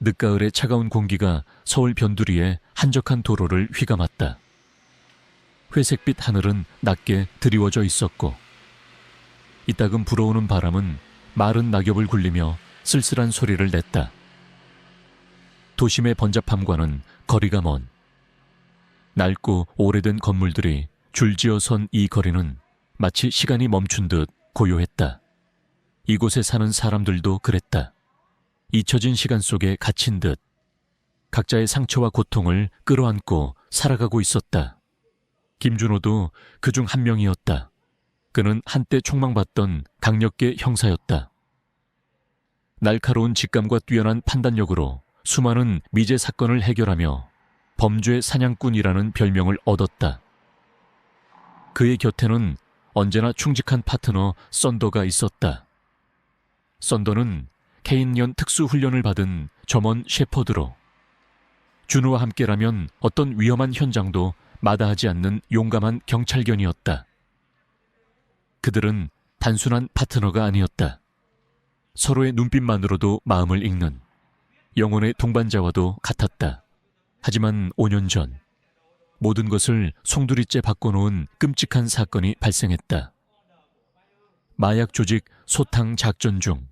늦가을의 차가운 공기가 서울 변두리의 한적한 도로를 휘감았다. 회색빛 하늘은 낮게 드리워져 있었고 이따금 불어오는 바람은 마른 낙엽을 굴리며 쓸쓸한 소리를 냈다. 도심의 번잡함과는 거리가 먼 낡고 오래된 건물들이 줄지어 선 이 거리는 마치 시간이 멈춘 듯 고요했다. 이곳에 사는 사람들도 그랬다. 잊혀진 시간 속에 갇힌 듯 각자의 상처와 고통을 끌어안고 살아가고 있었다. 김준호도 그중 한 명이었다. 그는 한때 촉망받던 강력계 형사였다. 날카로운 직감과 뛰어난 판단력으로 수많은 미제 사건을 해결하며 범죄 사냥꾼이라는 별명을 얻었다. 그의 곁에는 언제나 충직한 파트너 썬더가 있었다. 썬더는 케인년 특수훈련을 받은 점원 셰퍼드로 준호와 함께라면 어떤 위험한 현장도 마다하지 않는 용감한 경찰견이었다. 그들은 단순한 파트너가 아니었다. 서로의 눈빛만으로도 마음을 읽는 영혼의 동반자와도 같았다. 하지만 5년 전 모든 것을 송두리째 바꿔놓은 끔찍한 사건이 발생했다. 마약 조직 소탕 작전 중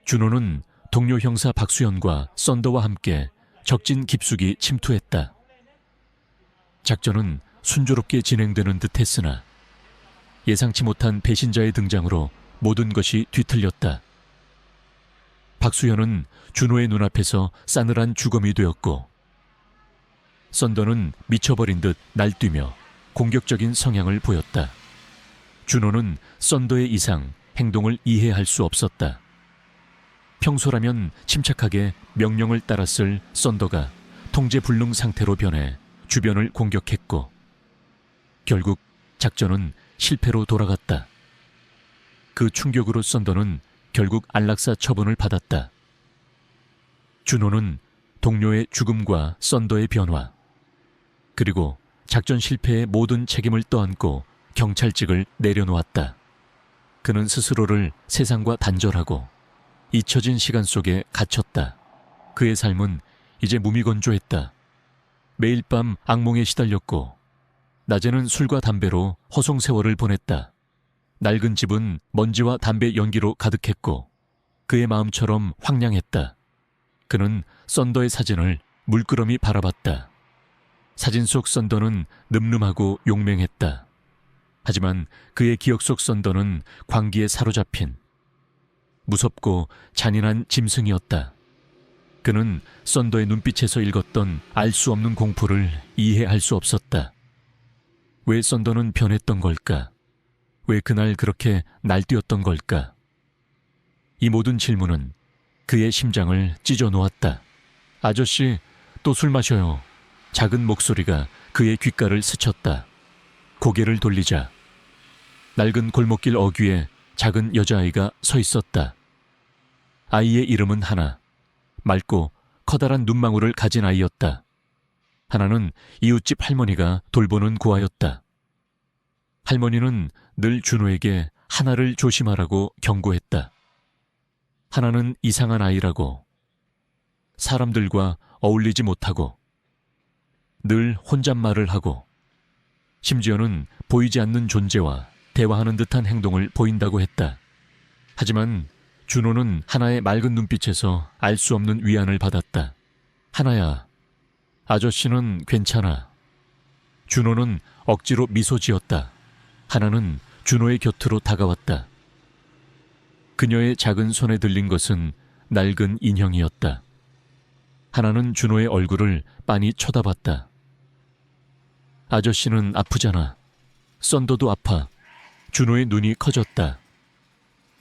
준호는 동료 형사 박수현과 썬더와 함께 적진 깊숙이 침투했다. 작전은 순조롭게 진행되는 듯 했으나 예상치 못한 배신자의 등장으로 모든 것이 뒤틀렸다. 박수현은 준호의 눈앞에서 싸늘한 주검이 되었고 썬더는 미쳐버린 듯 날뛰며 공격적인 성향을 보였다. 준호는 썬더의 이상 행동을 이해할 수 없었다. 평소라면 침착하게 명령을 따랐을 썬더가 통제불능 상태로 변해 주변을 공격했고 결국 작전은 실패로 돌아갔다. 그 충격으로 썬더는 결국 안락사 처분을 받았다. 준호는 동료의 죽음과 썬더의 변화 그리고 작전 실패의 모든 책임을 떠안고 경찰직을 내려놓았다. 그는 스스로를 세상과 단절하고 잊혀진 시간 속에 갇혔다. 그의 삶은 이제 무미건조했다. 매일 밤 악몽에 시달렸고 낮에는 술과 담배로 허송세월을 보냈다. 낡은 집은 먼지와 담배 연기로 가득했고 그의 마음처럼 황량했다. 그는 썬더의 사진을 물끄러미 바라봤다. 사진 속 썬더는 늠름하고 용맹했다. 하지만 그의 기억 속 썬더는 광기에 사로잡힌 무섭고 잔인한 짐승이었다. 그는 썬더의 눈빛에서 읽었던 알 수 없는 공포를 이해할 수 없었다. 왜 썬더는 변했던 걸까? 왜 그날 그렇게 날뛰었던 걸까? 이 모든 질문은 그의 심장을 찢어 놓았다. 아저씨, 또 술 마셔요. 작은 목소리가 그의 귓가를 스쳤다. 고개를 돌리자 낡은 골목길 어귀에 작은 여자아이가 서 있었다. 아이의 이름은 하나. 맑고 커다란 눈망울을 가진 아이였다. 하나는 이웃집 할머니가 돌보는 고아였다. 할머니는 늘 준호에게 하나를 조심하라고 경고했다. 하나는 이상한 아이라고, 사람들과 어울리지 못하고 늘 혼잣말을 하고 심지어는 보이지 않는 존재와 대화하는 듯한 행동을 보인다고 했다. 하지만 준호는 하나의 맑은 눈빛에서 알 수 없는 위안을 받았다. 하나야, 아저씨는 괜찮아. 준호는 억지로 미소 지었다. 하나는 준호의 곁으로 다가왔다. 그녀의 작은 손에 들린 것은 낡은 인형이었다. 하나는 준호의 얼굴을 빤히 쳐다봤다. 아저씨는 아프잖아. 썬더도 아파. 준호의 눈이 커졌다.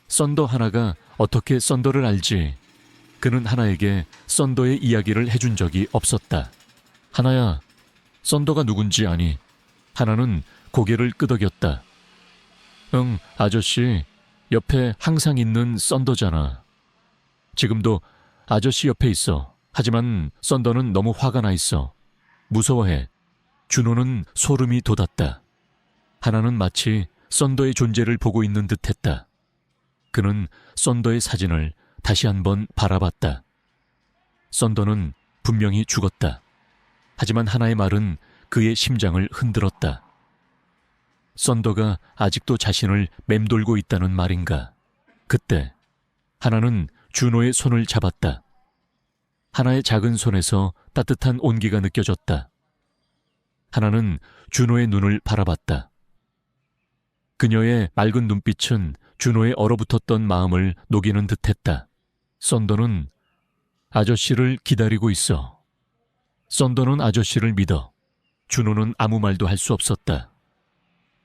썬더 하나가 어떻게 썬더를 알지? 그는 하나에게 썬더의 이야기를 해준 적이 없었다. 하나야, 썬더가 누군지 아니? 하나는 고개를 끄덕였다. 응, 아저씨. 옆에 항상 있는 썬더잖아. 지금도 아저씨 옆에 있어. 하지만 썬더는 너무 화가 나 있어. 무서워해. 준호는 소름이 돋았다. 하나는 마치 썬더의 존재를 보고 있는 듯했다. 그는 썬더의 사진을 다시 한번 바라봤다. 썬더는 분명히 죽었다. 하지만 하나의 말은 그의 심장을 흔들었다. 썬더가 아직도 자신을 맴돌고 있다는 말인가. 그때 하나는 준호의 손을 잡았다. 하나의 작은 손에서 따뜻한 온기가 느껴졌다. 하나는 준호의 눈을 바라봤다. 그녀의 맑은 눈빛은 준호의 얼어붙었던 마음을 녹이는 듯했다. 썬더는 아저씨를 기다리고 있어. 썬더는 아저씨를 믿어. 준호는 아무 말도 할 수 없었다.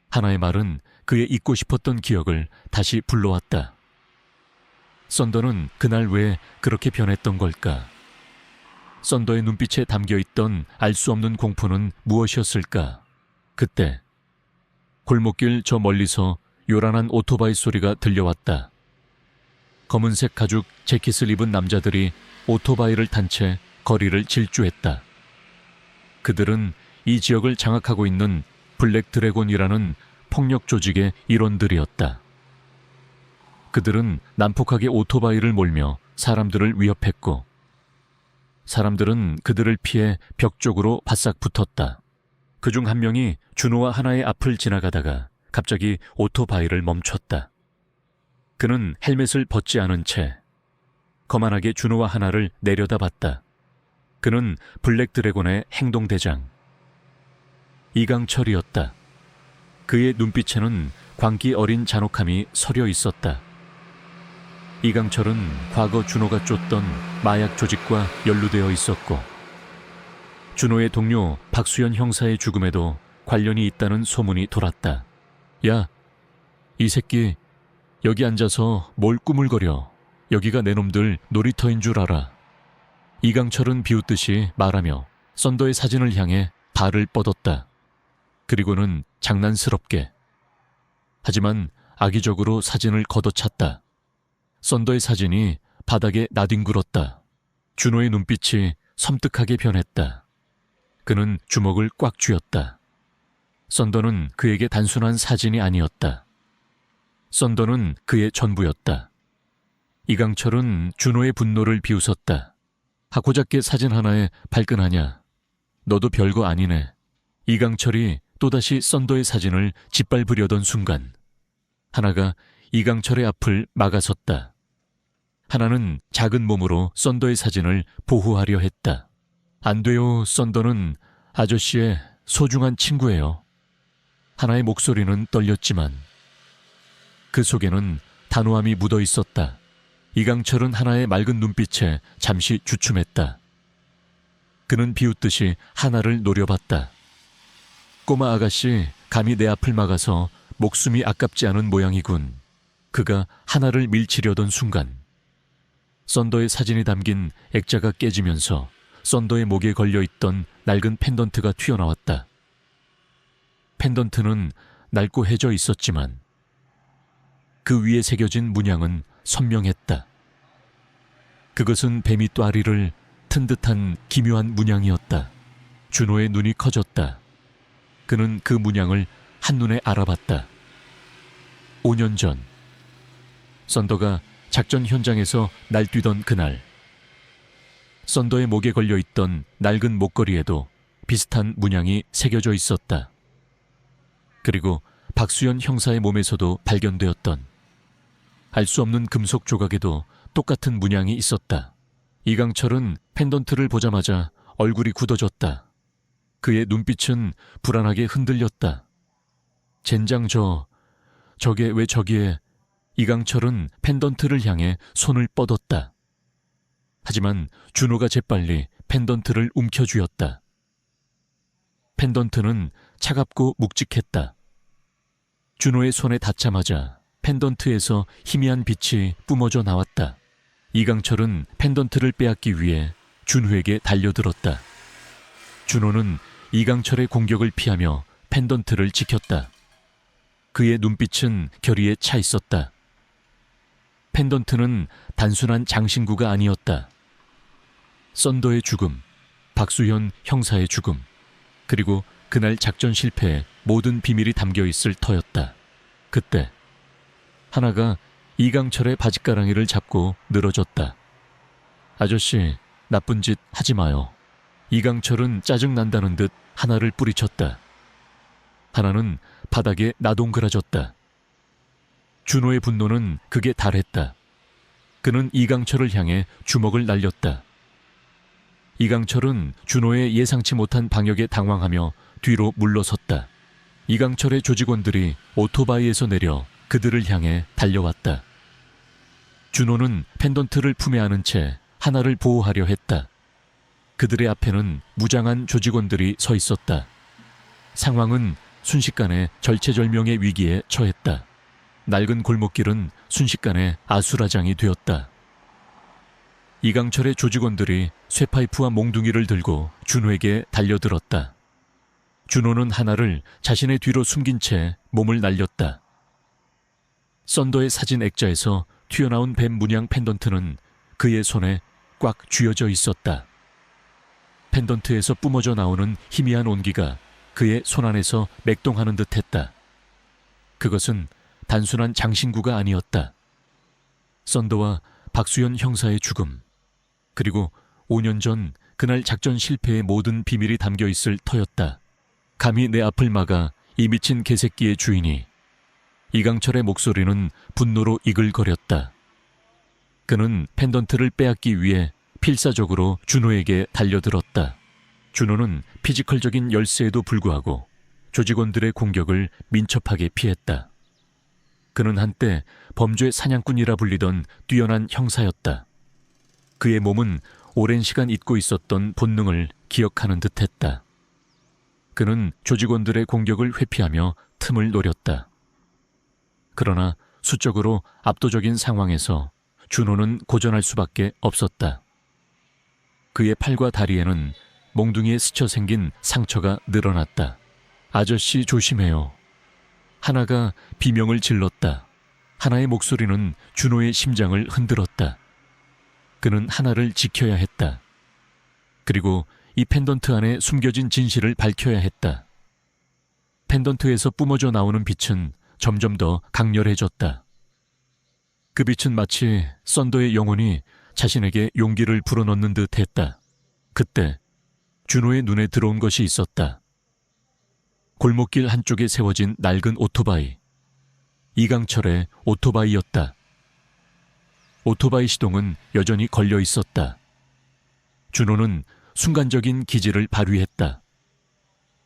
하나의 말은 그의 잊고 싶었던 기억을 다시 불러왔다. 썬더는 그날 왜 그렇게 변했던 걸까? 썬더의 눈빛에 담겨있던 알 수 없는 공포는 무엇이었을까? 그때 골목길 저 멀리서 요란한 오토바이 소리가 들려왔다. 검은색 가죽 재킷을 입은 남자들이 오토바이를 탄 채 거리를 질주했다. 그들은 이 지역을 장악하고 있는 블랙 드래곤이라는 폭력 조직의 일원들이었다. 그들은 난폭하게 오토바이를 몰며 사람들을 위협했고, 사람들은 그들을 피해 벽 쪽으로 바싹 붙었다. 그중 한 명이 준호와 하나의 앞을 지나가다가 갑자기 오토바이를 멈췄다. 그는 헬멧을 벗지 않은 채 거만하게 준호와 하나를 내려다봤다. 그는 블랙 드래곤의 행동대장 이강철이었다. 그의 눈빛에는 광기 어린 잔혹함이 서려 있었다. 이강철은 과거 준호가 쫓던 마약 조직과 연루되어 있었고, 준호의 동료 박수현 형사의 죽음에도 관련이 있다는 소문이 돌았다. 야, 이 새끼 여기 앉아서 뭘 꾸물거려. 여기가 내 놈들 놀이터인 줄 알아. 이강철은 비웃듯이 말하며 썬더의 사진을 향해 발을 뻗었다. 그리고는 장난스럽게, 하지만 악의적으로 사진을 걷어찼다. 썬더의 사진이 바닥에 나뒹굴었다. 준호의 눈빛이 섬뜩하게 변했다. 그는 주먹을 꽉 쥐었다. 썬더는 그에게 단순한 사진이 아니었다. 썬더는 그의 전부였다. 이강철은 준호의 분노를 비웃었다. 하고작게 사진 하나에 발끈하냐. 너도 별거 아니네. 이강철이 또다시 썬더의 사진을 짓밟으려던 순간 하나가 이강철의 앞을 막아섰다. 하나는 작은 몸으로 썬더의 사진을 보호하려 했다. 안 돼요. 썬더는 아저씨의 소중한 친구예요. 하나의 목소리는 떨렸지만 그 속에는 단호함이 묻어 있었다. 이강철은 하나의 맑은 눈빛에 잠시 주춤했다. 그는 비웃듯이 하나를 노려봤다. 꼬마 아가씨, 감히 내 앞을 막아서 목숨이 아깝지 않은 모양이군. 그가 하나를 밀치려던 순간 썬더의 사진이 담긴 액자가 깨지면서 썬더의 목에 걸려있던 낡은 펜던트가 튀어나왔다. 펜던트는 낡고 해져 있었지만 그 위에 새겨진 문양은 선명했다. 그것은 뱀이 또아리를 튼 듯한 기묘한 문양이었다. 준호의 눈이 커졌다. 그는 그 문양을 한눈에 알아봤다. 5년 전 썬더가 작전 현장에서 날뛰던 그날, 썬더의 목에 걸려있던 낡은 목걸이에도 비슷한 문양이 새겨져 있었다. 그리고 박수현 형사의 몸에서도 발견되었던 알 수 없는 금속 조각에도 똑같은 문양이 있었다. 이강철은 펜던트를 보자마자 얼굴이 굳어졌다. 그의 눈빛은 불안하게 흔들렸다. 젠장 저게 왜 저기에. 이강철은 펜던트를 향해 손을 뻗었다. 하지만 준호가 재빨리 펜던트를 움켜쥐었다. 펜던트는 차갑고 묵직했다. 준호의 손에 닿자마자 펜던트에서 희미한 빛이 뿜어져 나왔다. 이강철은 펜던트를 빼앗기 위해 준호에게 달려들었다. 준호는 이강철의 공격을 피하며 펜던트를 지켰다. 그의 눈빛은 결의에 차 있었다. 펜던트는 단순한 장신구가 아니었다. 썬더의 죽음, 박수현 형사의 죽음, 그리고 그날 작전 실패에 모든 비밀이 담겨있을 터였다. 그때 하나가 이강철의 바짓가랑이를 잡고 늘어졌다. 아저씨, 나쁜 짓 하지 마요. 이강철은 짜증난다는 듯 하나를 뿌리쳤다. 하나는 바닥에 나동그라졌다. 준호의 분노는 극에 달했다. 그는 이강철을 향해 주먹을 날렸다. 이강철은 준호의 예상치 못한 방역에 당황하며 뒤로 물러섰다. 이강철의 조직원들이 오토바이에서 내려 그들을 향해 달려왔다. 준호는 펜던트를 품에 안은 채 하나를 보호하려 했다. 그들의 앞에는 무장한 조직원들이 서 있었다. 상황은 순식간에 절체절명의 위기에 처했다. 낡은 골목길은 순식간에 아수라장이 되었다. 이강철의 조직원들이 쇠파이프와 몽둥이를 들고 준호에게 달려들었다. 준호는 하나를 자신의 뒤로 숨긴 채 몸을 날렸다. 썬더의 사진 액자에서 튀어나온 뱀 문양 펜던트는 그의 손에 꽉 쥐어져 있었다. 펜던트에서 뿜어져 나오는 희미한 온기가 그의 손 안에서 맥동하는 듯했다. 그것은 단순한 장신구가 아니었다. 썬더와 박수현 형사의 죽음, 그리고 5년 전 그날 작전 실패의 모든 비밀이 담겨 있을 터였다. 감히 내 앞을 막아 이 미친 개새끼의 주인이. 이강철의 목소리는 분노로 이글거렸다. 그는 펜던트를 빼앗기 위해 필사적으로 준호에게 달려들었다. 준호는 피지컬적인 열세에도 불구하고 조직원들의 공격을 민첩하게 피했다. 그는 한때 범죄 사냥꾼이라 불리던 뛰어난 형사였다. 그의 몸은 오랜 시간 잊고 있었던 본능을 기억하는 듯했다. 그는 조직원들의 공격을 회피하며 틈을 노렸다. 그러나 수적으로 압도적인 상황에서 준호는 고전할 수밖에 없었다. 그의 팔과 다리에는 몽둥이에 스쳐 생긴 상처가 늘어났다. 아저씨 조심해요. 하나가 비명을 질렀다. 하나의 목소리는 준호의 심장을 흔들었다. 그는 하나를 지켜야 했다. 그리고 이 펜던트 안에 숨겨진 진실을 밝혀야 했다. 펜던트에서 뿜어져 나오는 빛은 점점 더 강렬해졌다. 그 빛은 마치 썬더의 영혼이 자신에게 용기를 불어넣는 듯 했다. 그때 준호의 눈에 들어온 것이 있었다. 골목길 한쪽에 세워진 낡은 오토바이. 이강철의 오토바이였다. 오토바이 시동은 여전히 걸려 있었다. 준호는 순간적인 기지를 발휘했다.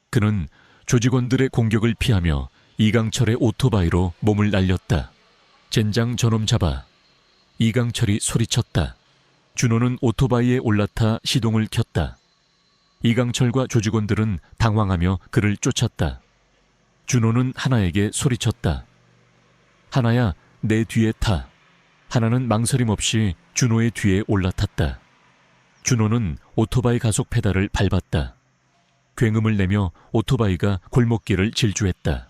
그는 조직원들의 공격을 피하며 이강철의 오토바이로 몸을 날렸다. 젠장 저놈 잡아. 이강철이 소리쳤다. 준호는 오토바이에 올라타 시동을 켰다. 이강철과 조직원들은 당황하며 그를 쫓았다. 준호는 하나에게 소리쳤다. 하나야, 내 뒤에 타. 하나는 망설임 없이 준호의 뒤에 올라탔다. 준호는 오토바이 가속 페달을 밟았다. 굉음을 내며 오토바이가 골목길을 질주했다.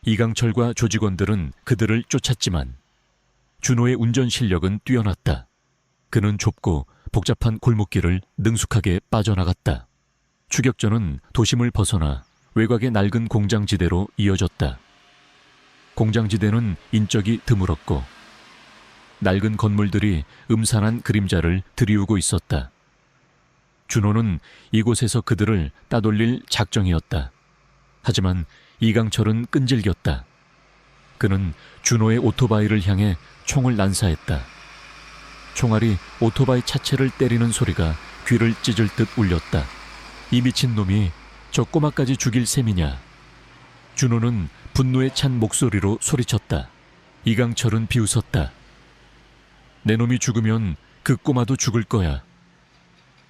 이강철과 조직원들은 그들을 쫓았지만 준호의 운전 실력은 뛰어났다. 그는 좁고 복잡한 골목길을 능숙하게 빠져나갔다. 추격전은 도심을 벗어나 외곽의 낡은 공장지대로 이어졌다. 공장지대는 인적이 드물었고 낡은 건물들이 음산한 그림자를 드리우고 있었다. 준호는 이곳에서 그들을 따돌릴 작정이었다. 하지만 이강철은 끈질겼다. 그는 준호의 오토바이를 향해 총을 난사했다. 총알이 오토바이 차체를 때리는 소리가 귀를 찢을 듯 울렸다. 이 미친놈이 저 꼬마까지 죽일 셈이냐. 준호는 분노에 찬 목소리로 소리쳤다. 이강철은 비웃었다. 내 놈이 죽으면 그 꼬마도 죽을 거야.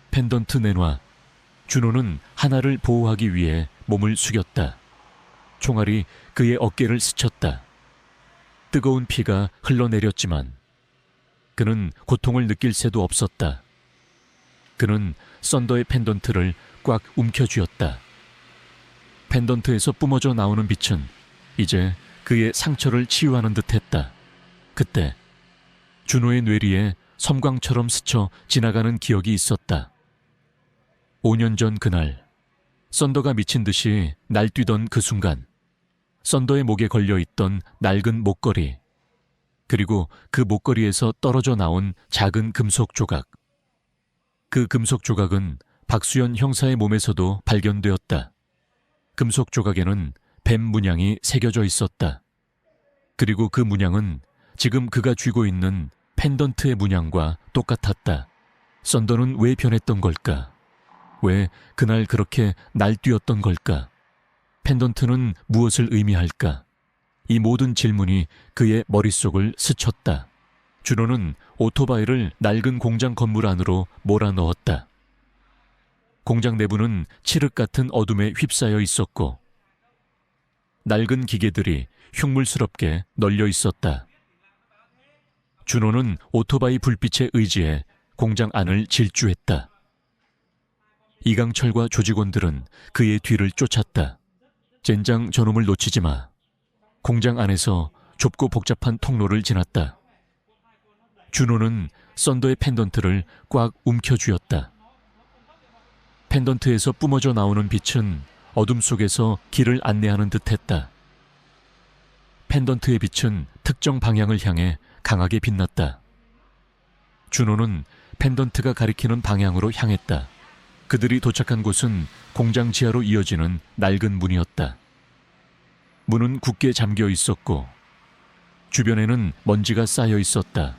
펜던트 내놔. 준호는 하나를 보호하기 위해 몸을 숙였다. 총알이 그의 어깨를 스쳤다. 뜨거운 피가 흘러내렸지만 그는 고통을 느낄 새도 없었다. 그는 썬더의 펜던트를 꽉 움켜쥐었다. 펜던트에서 뿜어져 나오는 빛은 이제 그의 상처를 치유하는 듯했다. 그때 준호의 뇌리에 섬광처럼 스쳐 지나가는 기억이 있었다. 5년 전 그날 썬더가 미친 듯이 날뛰던 그 순간 썬더의 목에 걸려있던 낡은 목걸이, 그리고 그 목걸이에서 떨어져 나온 작은 금속 조각. 그 금속 조각은 박수연 형사의 몸에서도 발견되었다. 금속 조각에는 뱀 문양이 새겨져 있었다. 그리고 그 문양은 지금 그가 쥐고 있는 펜던트의 문양과 똑같았다. 썬더는 왜 변했던 걸까? 왜 그날 그렇게 날뛰었던 걸까? 펜던트는 무엇을 의미할까? 이 모든 질문이 그의 머릿속을 스쳤다. 준호는 오토바이를 낡은 공장 건물 안으로 몰아넣었다. 공장 내부는 칠흑 같은 어둠에 휩싸여 있었고 낡은 기계들이 흉물스럽게 널려 있었다. 준호는 오토바이 불빛에 의지해 공장 안을 질주했다. 이강철과 조직원들은 그의 뒤를 쫓았다. 젠장 저놈을 놓치지 마. 공장 안에서 좁고 복잡한 통로를 지났다. 준호는 썬더의 펜던트를 꽉 움켜쥐었다. 펜던트에서 뿜어져 나오는 빛은 어둠 속에서 길을 안내하는 듯했다. 펜던트의 빛은 특정 방향을 향해 강하게 빛났다. 준호는 펜던트가 가리키는 방향으로 향했다. 그들이 도착한 곳은 공장 지하로 이어지는 낡은 문이었다. 문은 굳게 잠겨 있었고 주변에는 먼지가 쌓여 있었다.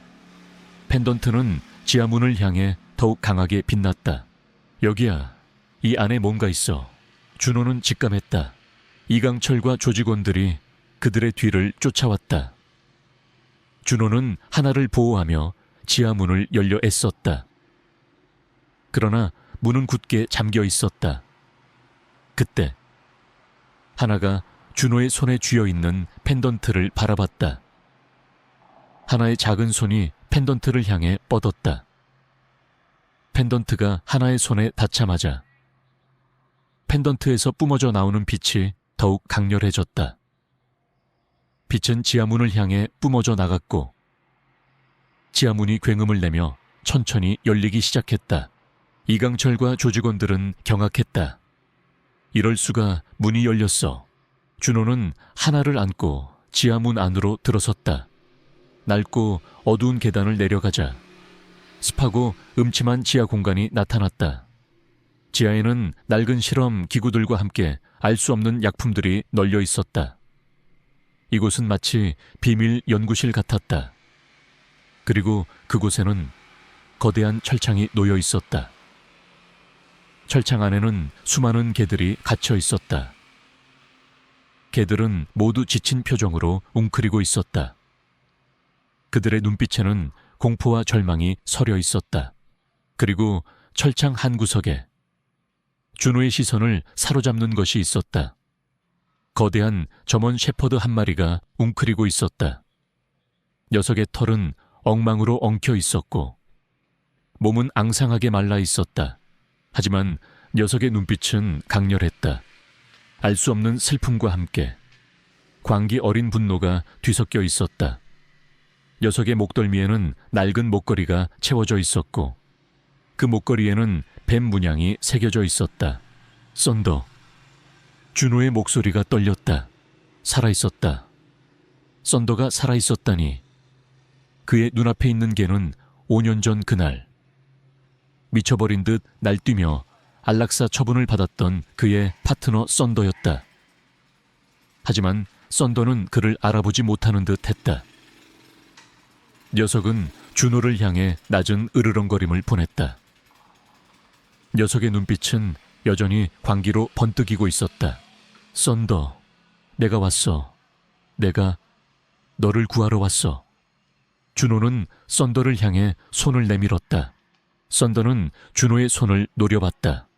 펜던트는 지하 문을 향해 더욱 강하게 빛났다. 여기야. 이 안에 뭔가 있어. 준호는 직감했다. 이강철과 조직원들이 그들의 뒤를 쫓아왔다. 준호는 하나를 보호하며 지하 문을 열려 애썼다. 그러나 문은 굳게 잠겨 있었다. 그때 하나가 준호의 손에 쥐어 있는 펜던트를 바라봤다. 하나의 작은 손이 펜던트를 향해 뻗었다. 펜던트가 하나의 손에 닿자마자 펜던트에서 뿜어져 나오는 빛이 더욱 강렬해졌다. 빛은 지하문을 향해 뿜어져 나갔고 지하문이 굉음을 내며 천천히 열리기 시작했다. 이강철과 조직원들은 경악했다. 이럴 수가. 문이 열렸어. 준호는 하나를 안고 지하문 안으로 들어섰다. 낡고 어두운 계단을 내려가자 습하고 음침한 지하 공간이 나타났다. 지하에는 낡은 실험 기구들과 함께 알 수 없는 약품들이 널려 있었다. 이곳은 마치 비밀 연구실 같았다. 그리고 그곳에는 거대한 철창이 놓여 있었다. 철창 안에는 수많은 개들이 갇혀 있었다. 개들은 모두 지친 표정으로 웅크리고 있었다. 그들의 눈빛에는 공포와 절망이 서려 있었다. 그리고 철창 한 구석에 준호의 시선을 사로잡는 것이 있었다. 거대한 저먼 셰퍼드 한 마리가 웅크리고 있었다. 녀석의 털은 엉망으로 엉켜 있었고 몸은 앙상하게 말라 있었다. 하지만 녀석의 눈빛은 강렬했다. 알 수 없는 슬픔과 함께 광기 어린 분노가 뒤섞여 있었다. 녀석의 목덜미에는 낡은 목걸이가 채워져 있었고 그 목걸이에는 뱀 문양이 새겨져 있었다. 썬더. 준호의 목소리가 떨렸다. 살아있었다. 썬더가 살아있었다니. 그의 눈앞에 있는 개는 5년 전 그날 미쳐버린 듯 날뛰며 안락사 처분을 받았던 그의 파트너 썬더였다. 하지만 썬더는 그를 알아보지 못하는 듯 했다. 녀석은 준호를 향해 낮은 으르렁거림을 보냈다. 녀석의 눈빛은 여전히 광기로 번뜩이고 있었다. 썬더, 내가 왔어. 내가 너를 구하러 왔어. 준호는 썬더를 향해 손을 내밀었다. 썬더는 준호의 손을 노려봤다.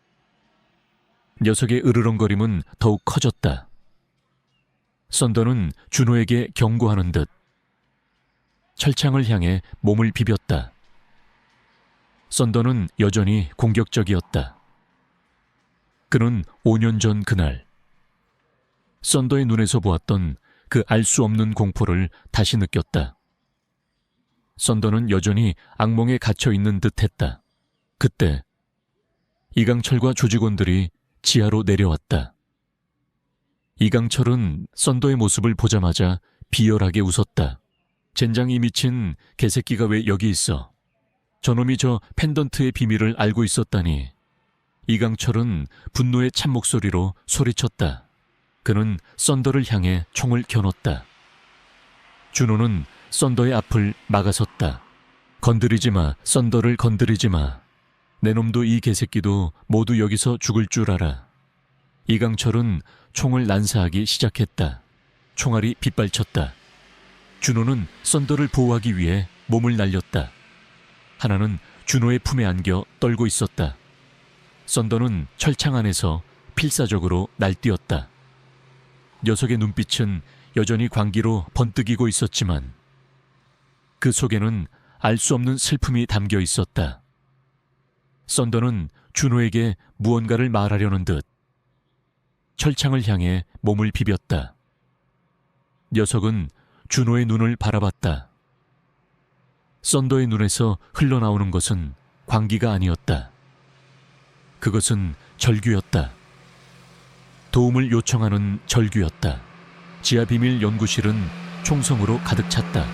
녀석의 으르렁거림은 더욱 커졌다. 썬더는 준호에게 경고하는 듯 철창을 향해 몸을 비볐다. 썬더는 여전히 공격적이었다. 그는 5년 전 그날 썬더의 눈에서 보았던 그 알 수 없는 공포를 다시 느꼈다. 썬더는 여전히 악몽에 갇혀 있는 듯했다. 그때 이강철과 조직원들이 지하로 내려왔다. 이강철은 썬더의 모습을 보자마자 비열하게 웃었다. 젠장이 미친 개새끼가 왜 여기 있어? 저놈이 저 펜던트의 비밀을 알고 있었다니. 이강철은 분노의 찬목소리로 소리쳤다. 그는 썬더를 향해 총을 겨눴다. 준호는 썬더의 앞을 막아섰다. 건드리지 마, 썬더를 건드리지 마. 내 놈도 이 개새끼도 모두 여기서 죽을 줄 알아. 이강철은 총을 난사하기 시작했다. 총알이 빗발쳤다. 준호는 썬더를 보호하기 위해 몸을 날렸다. 하나는 준호의 품에 안겨 떨고 있었다. 썬더는 철창 안에서 필사적으로 날뛰었다. 녀석의 눈빛은 여전히 광기로 번뜩이고 있었지만 그 속에는 알 수 없는 슬픔이 담겨 있었다. 썬더는 준호에게 무언가를 말하려는 듯 철창을 향해 몸을 비볐다. 녀석은 준호의 눈을 바라봤다. 썬더의 눈에서 흘러나오는 것은 광기가 아니었다. 그것은 절규였다. 도움을 요청하는 절규였다. 지하비밀 연구실은 총성으로 가득 찼다.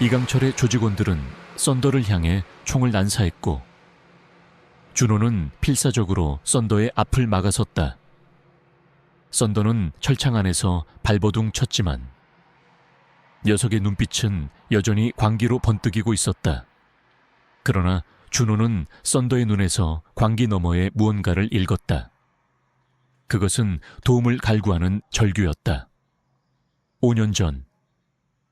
이강철의 조직원들은 썬더를 향해 총을 난사했고 준호는 필사적으로 썬더의 앞을 막아섰다. 썬더는 철창 안에서 발버둥 쳤지만 녀석의 눈빛은 여전히 광기로 번뜩이고 있었다. 그러나 준호는 썬더의 눈에서 광기 너머에 무언가를 읽었다. 그것은 도움을 갈구하는 절규였다. 5년 전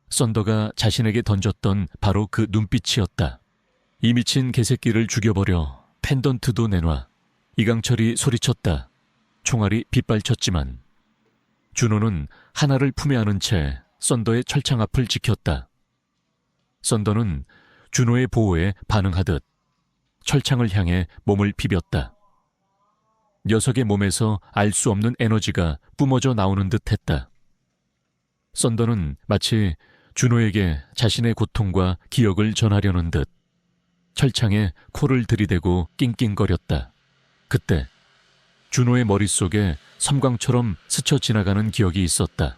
썬더가 자신에게 던졌던 바로 그 눈빛이었다. 이 미친 개새끼를 죽여버려. 펜던트도 내놔. 이강철이 소리쳤다. 총알이 빗발쳤지만 준호는 하나를 품에 안은 채 썬더의 철창 앞을 지켰다. 썬더는 준호의 보호에 반응하듯 철창을 향해 몸을 비볐다. 녀석의 몸에서 알 수 없는 에너지가 뿜어져 나오는 듯 했다. 썬더는 마치 준호에게 자신의 고통과 기억을 전하려는 듯 철창에 코를 들이대고 낑낑거렸다. 그때 준호의 머릿속에 섬광처럼 스쳐 지나가는 기억이 있었다.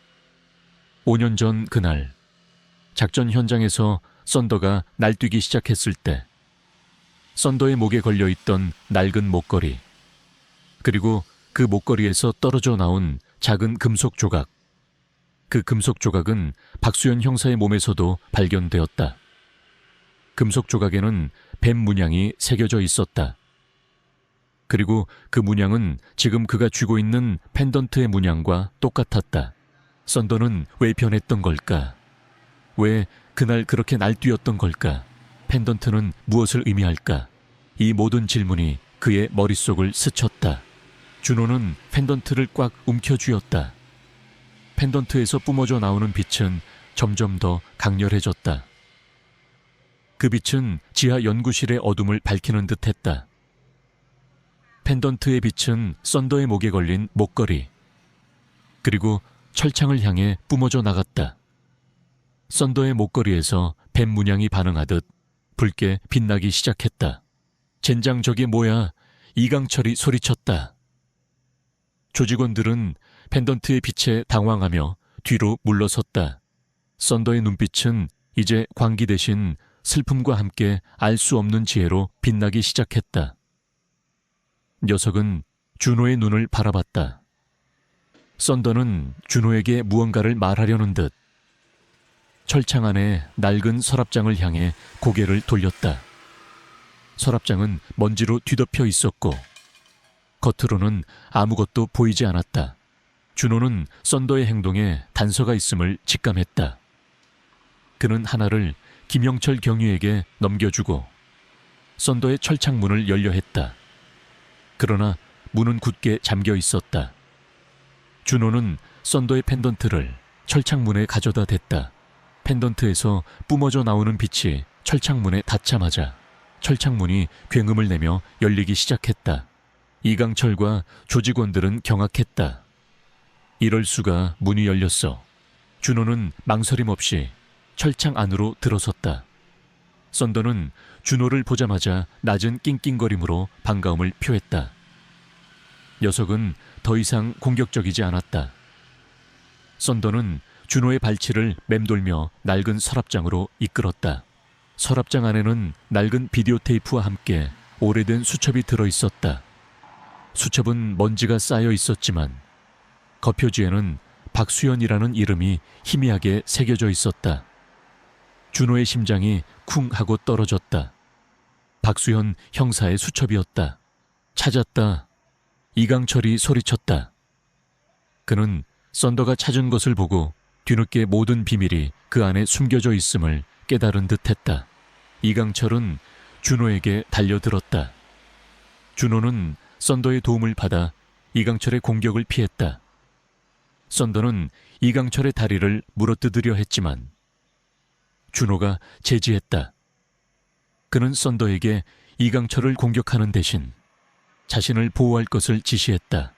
5년 전 그날 작전 현장에서 썬더가 날뛰기 시작했을 때 썬더의 목에 걸려있던 낡은 목걸이, 그리고 그 목걸이에서 떨어져 나온 작은 금속 조각. 그 금속 조각은 박수현 형사의 몸에서도 발견되었다. 금속 조각에는 뱀 문양이 새겨져 있었다. 그리고 그 문양은 지금 그가 쥐고 있는 펜던트의 문양과 똑같았다. 썬더는 왜 변했던 걸까? 왜 그날 그렇게 날뛰었던 걸까? 펜던트는 무엇을 의미할까? 이 모든 질문이 그의 머릿속을 스쳤다. 준호는 펜던트를 꽉 움켜쥐었다. 펜던트에서 뿜어져 나오는 빛은 점점 더 강렬해졌다. 그 빛은 지하 연구실의 어둠을 밝히는 듯 했다. 펜던트의 빛은 썬더의 목에 걸린 목걸이, 그리고 철창을 향해 뿜어져 나갔다. 썬더의 목걸이에서 뱀 문양이 반응하듯 붉게 빛나기 시작했다. 젠장, 저게 뭐야? 이강철이 소리쳤다. 조직원들은 펜던트의 빛에 당황하며 뒤로 물러섰다. 썬더의 눈빛은 이제 광기 대신 슬픔과 함께 알 수 없는 지혜로 빛나기 시작했다. 녀석은 준호의 눈을 바라봤다. 썬더는 준호에게 무언가를 말하려는 듯 철창 안에 낡은 서랍장을 향해 고개를 돌렸다. 서랍장은 먼지로 뒤덮여 있었고 겉으로는 아무것도 보이지 않았다. 준호는 썬더의 행동에 단서가 있음을 직감했다. 그는 하나를 김영철 경위에게 넘겨주고 썬더의 철창 문을 열려 했다. 그러나 문은 굳게 잠겨 있었다. 준호는 썬더의 펜던트를 철창문에 가져다 댔다. 펜던트에서 뿜어져 나오는 빛이 철창문에 닿자마자 철창문이 굉음을 내며 열리기 시작했다. 이강철과 조직원들은 경악했다. 이럴 수가. 문이 열렸어. 준호는 망설임 없이 철창 안으로 들어섰다. 썬더는 준호를 보자마자 낮은 낑낑거림으로 반가움을 표했다. 녀석은 더 이상 공격적이지 않았다. 썬더는 준호의 발치를 맴돌며 낡은 서랍장으로 이끌었다. 서랍장 안에는 낡은 비디오 테이프와 함께 오래된 수첩이 들어있었다. 수첩은 먼지가 쌓여 있었지만 겉표지에는 박수연이라는 이름이 희미하게 새겨져 있었다. 준호의 심장이 쿵 하고 떨어졌다. 박수현 형사의 수첩이었다. 찾았다. 이강철이 소리쳤다. 그는 썬더가 찾은 것을 보고 뒤늦게 모든 비밀이 그 안에 숨겨져 있음을 깨달은 듯했다. 이강철은 준호에게 달려들었다. 준호는 썬더의 도움을 받아 이강철의 공격을 피했다. 썬더는 이강철의 다리를 물어뜯으려 했지만 준호가 제지했다. 그는 썬더에게 이강철을 공격하는 대신 자신을 보호할 것을 지시했다.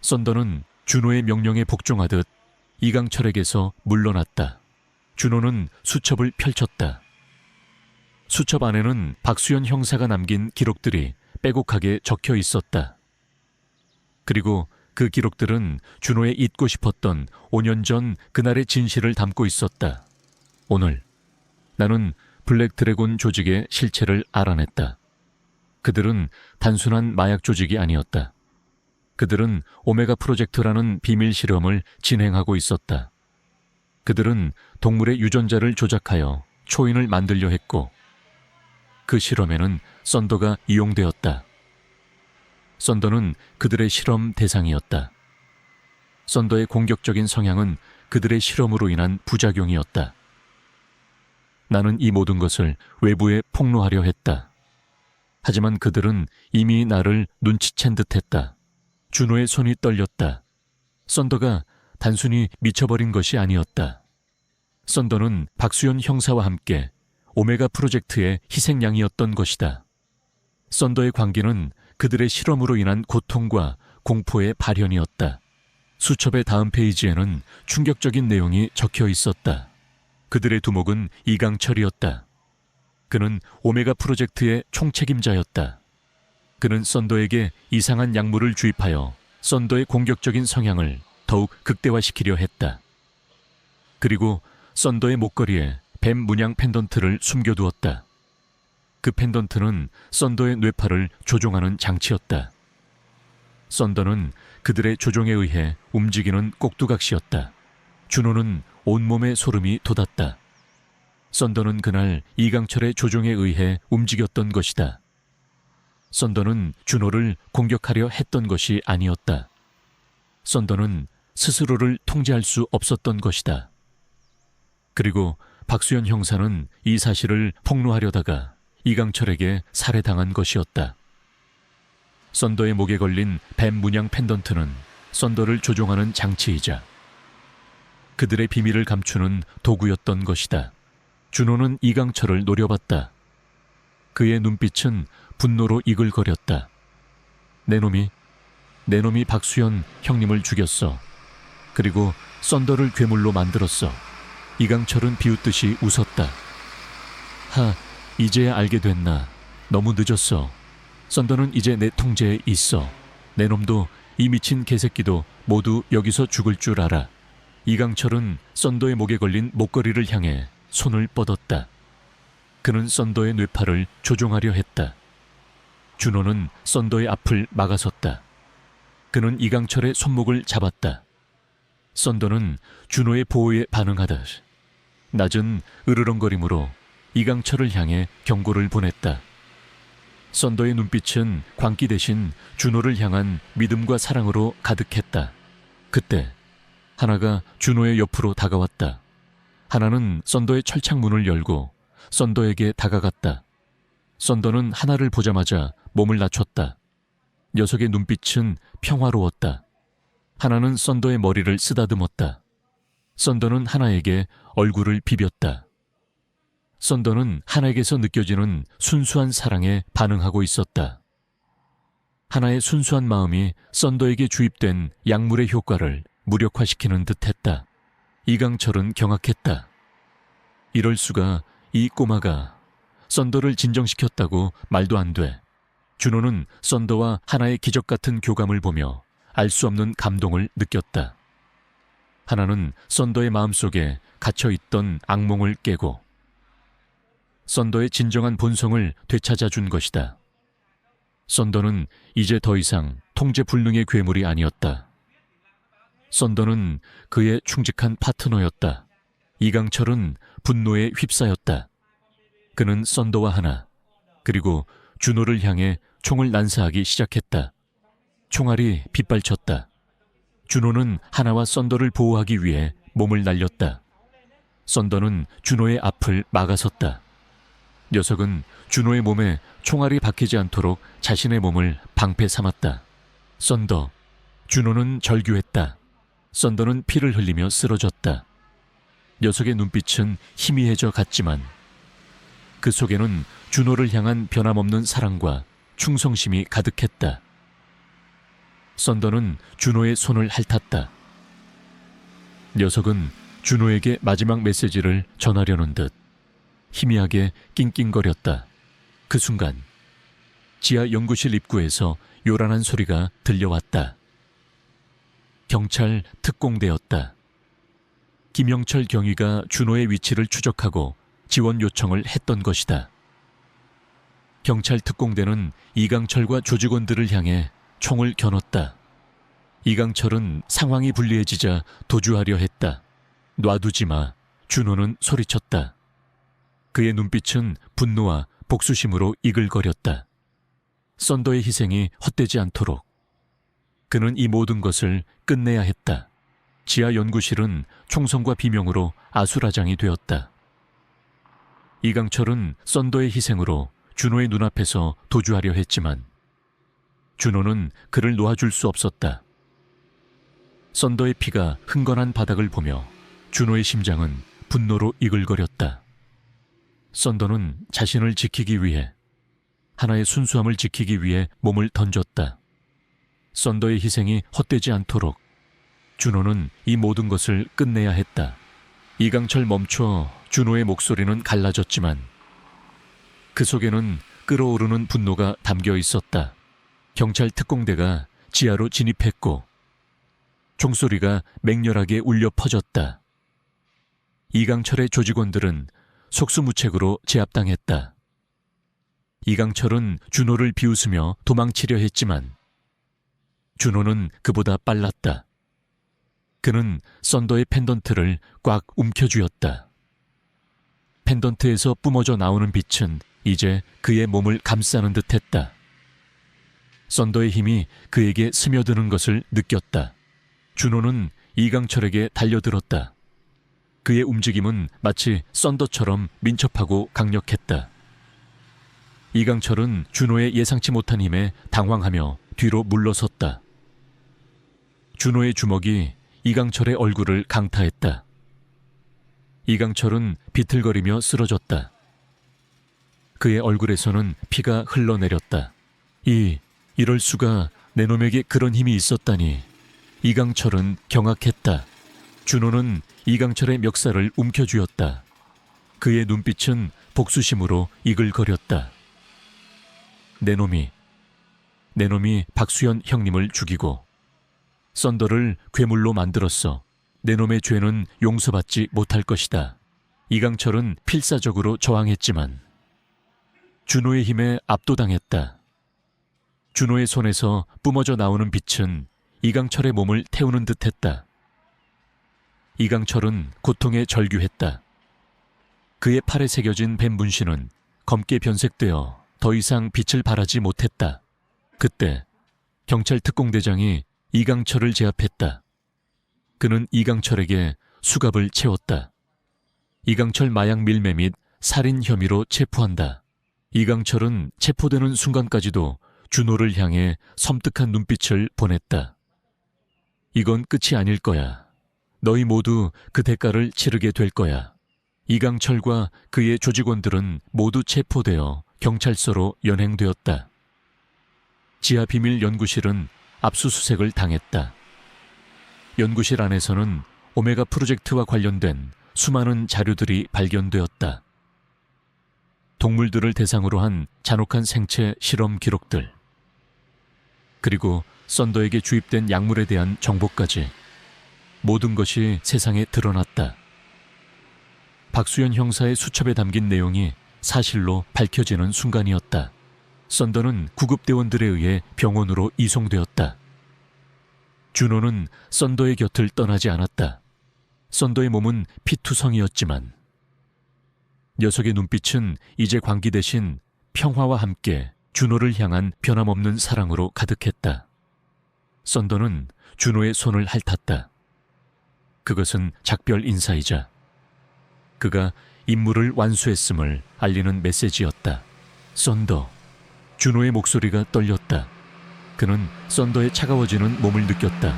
썬더는 준호의 명령에 복종하듯 이강철에게서 물러났다. 준호는 수첩을 펼쳤다. 수첩 안에는 박수현 형사가 남긴 기록들이 빼곡하게 적혀 있었다. 그리고 그 기록들은 준호의 잊고 싶었던 5년 전 그날의 진실을 담고 있었다. 오늘 나는 블랙 드래곤 조직의 실체를 알아냈다. 그들은 단순한 마약 조직이 아니었다. 그들은 오메가 프로젝트라는 비밀 실험을 진행하고 있었다. 그들은 동물의 유전자를 조작하여 초인을 만들려 했고 그 실험에는 썬더가 이용되었다. 썬더는 그들의 실험 대상이었다. 썬더의 공격적인 성향은 그들의 실험으로 인한 부작용이었다. 나는 이 모든 것을 외부에 폭로하려 했다. 하지만 그들은 이미 나를 눈치챈 듯했다. 준호의 손이 떨렸다. 썬더가 단순히 미쳐버린 것이 아니었다. 썬더는 박수현 형사와 함께 오메가 프로젝트의 희생양이었던 것이다. 썬더의 관계는 그들의 실험으로 인한 고통과 공포의 발현이었다. 수첩의 다음 페이지에는 충격적인 내용이 적혀 있었다. 그들의 두목은 이강철이었다. 그는 오메가 프로젝트의 총책임자였다. 그는 썬더에게 이상한 약물을 주입하여 썬더의 공격적인 성향을 더욱 극대화시키려 했다. 그리고 썬더의 목걸이에 뱀 문양 펜던트를 숨겨두었다. 그 펜던트는 썬더의 뇌파를 조종하는 장치였다. 썬더는 그들의 조종에 의해 움직이는 꼭두각시였다. 준호는 온몸에 소름이 돋았다. 썬더는 그날 이강철의 조종에 의해 움직였던 것이다. 썬더는 준호를 공격하려 했던 것이 아니었다. 썬더는 스스로를 통제할 수 없었던 것이다. 그리고 박수현 형사는 이 사실을 폭로하려다가 이강철에게 살해당한 것이었다. 썬더의 목에 걸린 뱀 문양 펜던트는 썬더를 조종하는 장치이자 그들의 비밀을 감추는 도구였던 것이다. 준호는 이강철을 노려봤다. 그의 눈빛은 분노로 이글거렸다. 내 놈이 박수현 형님을 죽였어. 그리고 썬더를 괴물로 만들었어. 이강철은 비웃듯이 웃었다. 이제야 알게 됐나. 너무 늦었어. 썬더는 이제 내 통제에 있어. 내 놈도 이 미친 개새끼도 모두 여기서 죽을 줄 알아. 이강철은 썬더의 목에 걸린 목걸이를 향해 손을 뻗었다. 그는 썬더의 뇌파를 조종하려 했다. 준호는 썬더의 앞을 막아섰다. 그는 이강철의 손목을 잡았다. 썬더는 준호의 보호에 반응하듯 낮은 으르렁거림으로 이강철을 향해 경고를 보냈다. 썬더의 눈빛은 광기 대신 준호를 향한 믿음과 사랑으로 가득했다. 그때 하나가 준호의 옆으로 다가왔다. 하나는 썬더의 철창문을 열고 썬더에게 다가갔다. 썬더는 하나를 보자마자 몸을 낮췄다. 녀석의 눈빛은 평화로웠다. 하나는 썬더의 머리를 쓰다듬었다. 썬더는 하나에게 얼굴을 비볐다. 썬더는 하나에게서 느껴지는 순수한 사랑에 반응하고 있었다. 하나의 순수한 마음이 썬더에게 주입된 약물의 효과를 무력화시키는 듯했다. 이강철은 경악했다. 이럴 수가. 이 꼬마가 썬더를 진정시켰다고 말도 안 돼. 준호는 썬더와 하나의 기적 같은 교감을 보며 알 수 없는 감동을 느꼈다. 하나는 썬더의 마음속에 갇혀있던 악몽을 깨고 썬더의 진정한 본성을 되찾아 준 것이다. 썬더는 이제 더 이상 통제 불능의 괴물이 아니었다. 썬더는 그의 충직한 파트너였다. 이강철은 분노에 휩싸였다. 그는 썬더와 하나, 그리고 준호를 향해 총을 난사하기 시작했다. 총알이 빗발쳤다. 준호는 하나와 썬더를 보호하기 위해 몸을 날렸다. 썬더는 준호의 앞을 막아섰다. 녀석은 준호의 몸에 총알이 박히지 않도록 자신의 몸을 방패 삼았다. 썬더, 준호는 절규했다. 썬더는 피를 흘리며 쓰러졌다. 녀석의 눈빛은 희미해져 갔지만 그 속에는 준호를 향한 변함없는 사랑과 충성심이 가득했다. 썬더는 준호의 손을 핥았다. 녀석은 준호에게 마지막 메시지를 전하려는 듯 희미하게 낑낑거렸다. 그 순간 지하 연구실 입구에서 요란한 소리가 들려왔다. 경찰 특공대였다. 김영철 경위가 준호의 위치를 추적하고 지원 요청을 했던 것이다. 경찰 특공대는 이강철과 조직원들을 향해 총을 겨눴다. 이강철은 상황이 불리해지자 도주하려 했다. 놔두지 마, 준호는 소리쳤다. 그의 눈빛은 분노와 복수심으로 이글거렸다. 썬더의 희생이 헛되지 않도록 그는 이 모든 것을 끝내야 했다. 지하 연구실은 총성과 비명으로 아수라장이 되었다. 이강철은 썬더의 희생으로 준호의 눈앞에서 도주하려 했지만 준호는 그를 놓아줄 수 없었다. 썬더의 피가 흥건한 바닥을 보며 준호의 심장은 분노로 이글거렸다. 썬더는 자신을 지키기 위해, 하나의 순수함을 지키기 위해 몸을 던졌다. 썬더의 희생이 헛되지 않도록 준호는 이 모든 것을 끝내야 했다. 이강철 멈춰. 준호의 목소리는 갈라졌지만 그 속에는 끓어오르는 분노가 담겨 있었다. 경찰 특공대가 지하로 진입했고 총소리가 맹렬하게 울려 퍼졌다. 이강철의 조직원들은 속수무책으로 제압당했다. 이강철은 준호를 비웃으며 도망치려 했지만 준호는 그보다 빨랐다. 그는 썬더의 펜던트를 꽉 움켜쥐었다. 펜던트에서 뿜어져 나오는 빛은 이제 그의 몸을 감싸는 듯했다. 썬더의 힘이 그에게 스며드는 것을 느꼈다. 준호는 이강철에게 달려들었다. 그의 움직임은 마치 썬더처럼 민첩하고 강력했다. 이강철은 준호의 예상치 못한 힘에 당황하며 뒤로 물러섰다. 준호의 주먹이 이강철의 얼굴을 강타했다. 이강철은 비틀거리며 쓰러졌다. 그의 얼굴에서는 피가 흘러내렸다. 이럴 수가, 내 놈에게 그런 힘이 있었다니. 이강철은 경악했다. 준호는 이강철의 멱살을 움켜쥐었다. 그의 눈빛은 복수심으로 이글거렸다. 내 놈이 박수현 형님을 죽이고 썬더를 괴물로 만들었어. 내 놈의 죄는 용서받지 못할 것이다. 이강철은 필사적으로 저항했지만 준호의 힘에 압도당했다. 준호의 손에서 뿜어져 나오는 빛은 이강철의 몸을 태우는 듯했다. 이강철은 고통에 절규했다. 그의 팔에 새겨진 뱀 문신은 검게 변색되어 더 이상 빛을 발하지 못했다. 그때 경찰 특공대장이 이강철을 제압했다. 그는 이강철에게 수갑을 채웠다. 이강철 마약 밀매 및 살인 혐의로 체포한다. 이강철은 체포되는 순간까지도 준호를 향해 섬뜩한 눈빛을 보냈다. 이건 끝이 아닐 거야. 너희 모두 그 대가를 치르게 될 거야. 이강철과 그의 조직원들은 모두 체포되어 경찰서로 연행되었다. 지하 비밀 연구실은 압수수색을 당했다. 연구실 안에서는 오메가 프로젝트와 관련된 수많은 자료들이 발견되었다. 동물들을 대상으로 한 잔혹한 생체 실험 기록들, 그리고 썬더에게 주입된 약물에 대한 정보까지 모든 것이 세상에 드러났다. 박수현 형사의 수첩에 담긴 내용이 사실로 밝혀지는 순간이었다. 썬더는 구급대원들에 의해 병원으로 이송되었다. 준호는 썬더의 곁을 떠나지 않았다. 썬더의 몸은 피투성이었지만 녀석의 눈빛은 이제 광기 대신 평화와 함께 준호를 향한 변함없는 사랑으로 가득했다. 썬더는 준호의 손을 핥았다. 그것은 작별 인사이자 그가 임무를 완수했음을 알리는 메시지였다. 썬더. 준호의 목소리가 떨렸다. 그는 썬더의 차가워지는 몸을 느꼈다.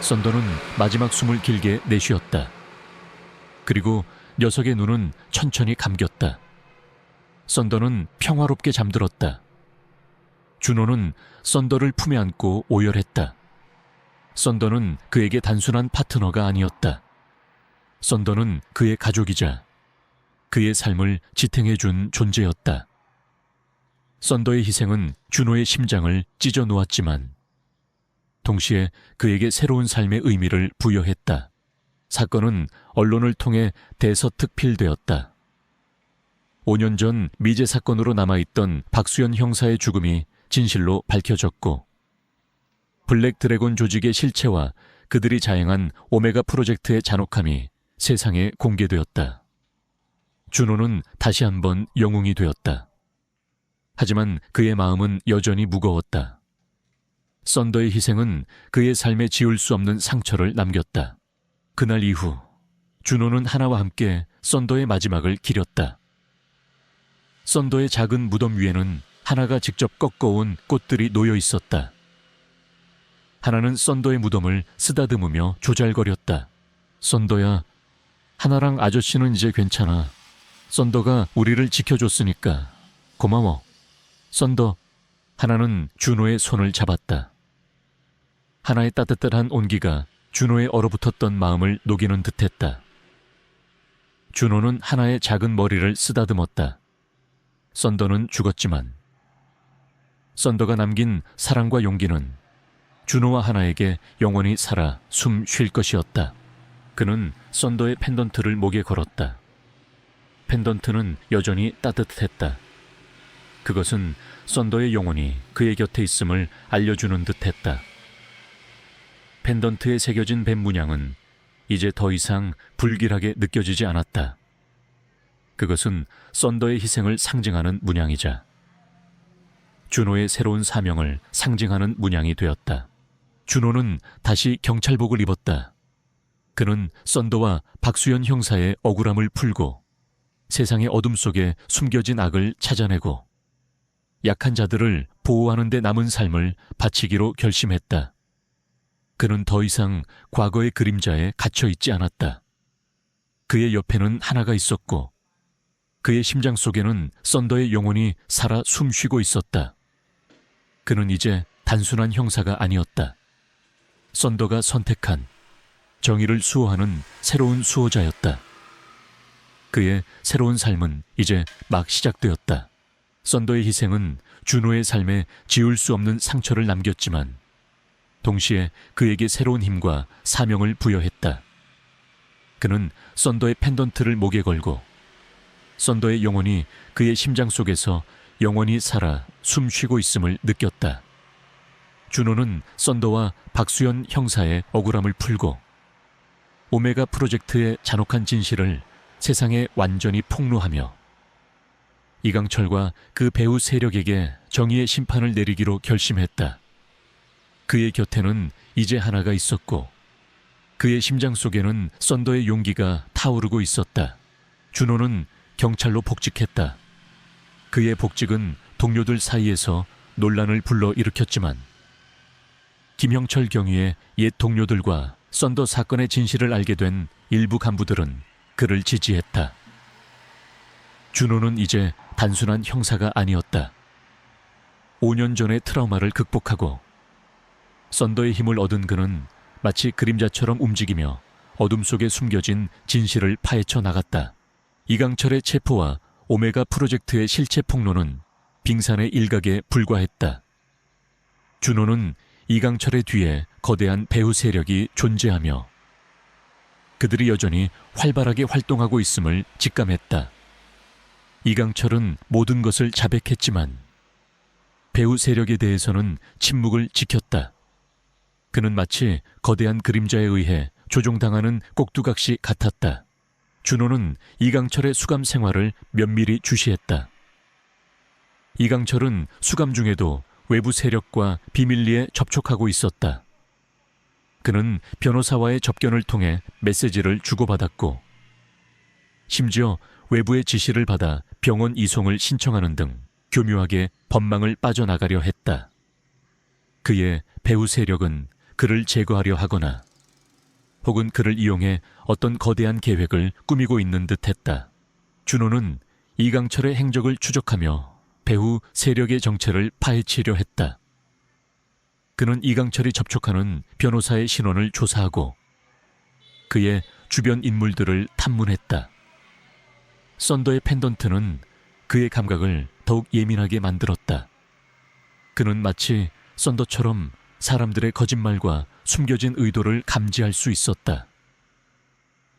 썬더는 마지막 숨을 길게 내쉬었다. 그리고 녀석의 눈은 천천히 감겼다. 썬더는 평화롭게 잠들었다. 준호는 썬더를 품에 안고 오열했다. 썬더는 그에게 단순한 파트너가 아니었다. 썬더는 그의 가족이자 그의 삶을 지탱해준 존재였다. 썬더의 희생은 준호의 심장을 찢어 놓았지만 동시에 그에게 새로운 삶의 의미를 부여했다. 사건은 언론을 통해 대서특필되었다. 5년 전 미제 사건으로 남아있던 박수현 형사의 죽음이 진실로 밝혀졌고 블랙 드래곤 조직의 실체와 그들이 자행한 오메가 프로젝트의 잔혹함이 세상에 공개되었다. 준호는 다시 한번 영웅이 되었다. 하지만 그의 마음은 여전히 무거웠다. 썬더의 희생은 그의 삶에 지울 수 없는 상처를 남겼다. 그날 이후 준호는 하나와 함께 썬더의 마지막을 기렸다. 썬더의 작은 무덤 위에는 하나가 직접 꺾어온 꽃들이 놓여 있었다. 하나는 썬더의 무덤을 쓰다듬으며 조잘거렸다. 썬더야, 하나랑 아저씨는 이제 괜찮아. 썬더가 우리를 지켜줬으니까 고마워. 썬더. 하나는 준호의 손을 잡았다. 하나의 따뜻한 온기가 준호의 얼어붙었던 마음을 녹이는 듯했다. 준호는 하나의 작은 머리를 쓰다듬었다. 썬더는 죽었지만 썬더가 남긴 사랑과 용기는 준호와 하나에게 영원히 살아 숨 쉴 것이었다. 그는 썬더의 펜던트를 목에 걸었다. 펜던트는 여전히 따뜻했다. 그것은 썬더의 영혼이 그의 곁에 있음을 알려주는 듯했다. 펜던트에 새겨진 뱀 문양은 이제 더 이상 불길하게 느껴지지 않았다. 그것은 썬더의 희생을 상징하는 문양이자 준호의 새로운 사명을 상징하는 문양이 되었다. 준호는 다시 경찰복을 입었다. 그는 썬더와 박수현 형사의 억울함을 풀고 세상의 어둠 속에 숨겨진 악을 찾아내고 약한 자들을 보호하는 데 남은 삶을 바치기로 결심했다. 그는 더 이상 과거의 그림자에 갇혀있지 않았다. 그의 옆에는 하나가 있었고 그의 심장 속에는 썬더의 영혼이 살아 숨쉬고 있었다. 그는 이제 단순한 형사가 아니었다. 썬더가 선택한 정의를 수호하는 새로운 수호자였다. 그의 새로운 삶은 이제 막 시작되었다. 썬더의 희생은 준호의 삶에 지울 수 없는 상처를 남겼지만 동시에 그에게 새로운 힘과 사명을 부여했다. 그는 썬더의 펜던트를 목에 걸고 썬더의 영혼이 그의 심장 속에서 영원히 살아 숨쉬고 있음을 느꼈다. 준호는 썬더와 박수현 형사의 억울함을 풀고 오메가 프로젝트의 잔혹한 진실을 세상에 완전히 폭로하며 이강철과 그 배후 세력에게 정의의 심판을 내리기로 결심했다. 그의 곁에는 이제 하나가 있었고 그의 심장 속에는 썬더의 용기가 타오르고 있었다. 준호는 경찰로 복직했다. 그의 복직은 동료들 사이에서 논란을 불러일으켰지만 김형철 경위의 옛 동료들과 썬더 사건의 진실을 알게 된 일부 간부들은 그를 지지했다. 준호는 이제 단순한 형사가 아니었다. 5년 전의 트라우마를 극복하고 썬더의 힘을 얻은 그는 마치 그림자처럼 움직이며 어둠 속에 숨겨진 진실을 파헤쳐 나갔다. 이강철의 체포와 오메가 프로젝트의 실체 폭로는 빙산의 일각에 불과했다. 준호는 이강철의 뒤에 거대한 배후 세력이 존재하며 그들이 여전히 활발하게 활동하고 있음을 직감했다. 이강철은 모든 것을 자백했지만 배후 세력에 대해서는 침묵을 지켰다. 그는 마치 거대한 그림자에 의해 조종당하는 꼭두각시 같았다. 준호는 이강철의 수감 생활을 면밀히 주시했다. 이강철은 수감 중에도 외부 세력과 비밀리에 접촉하고 있었다. 그는 변호사와의 접견을 통해 메시지를 주고받았고, 심지어 외부의 지시를 받아 병원 이송을 신청하는 등 교묘하게 법망을 빠져나가려 했다. 그의 배후 세력은 그를 제거하려 하거나 혹은 그를 이용해 어떤 거대한 계획을 꾸미고 있는 듯했다. 준호는 이강철의 행적을 추적하며 배후 세력의 정체를 파헤치려 했다. 그는 이강철이 접촉하는 변호사의 신원을 조사하고 그의 주변 인물들을 탐문했다. 썬더의 펜던트는 그의 감각을 더욱 예민하게 만들었다. 그는 마치 썬더처럼 사람들의 거짓말과 숨겨진 의도를 감지할 수 있었다.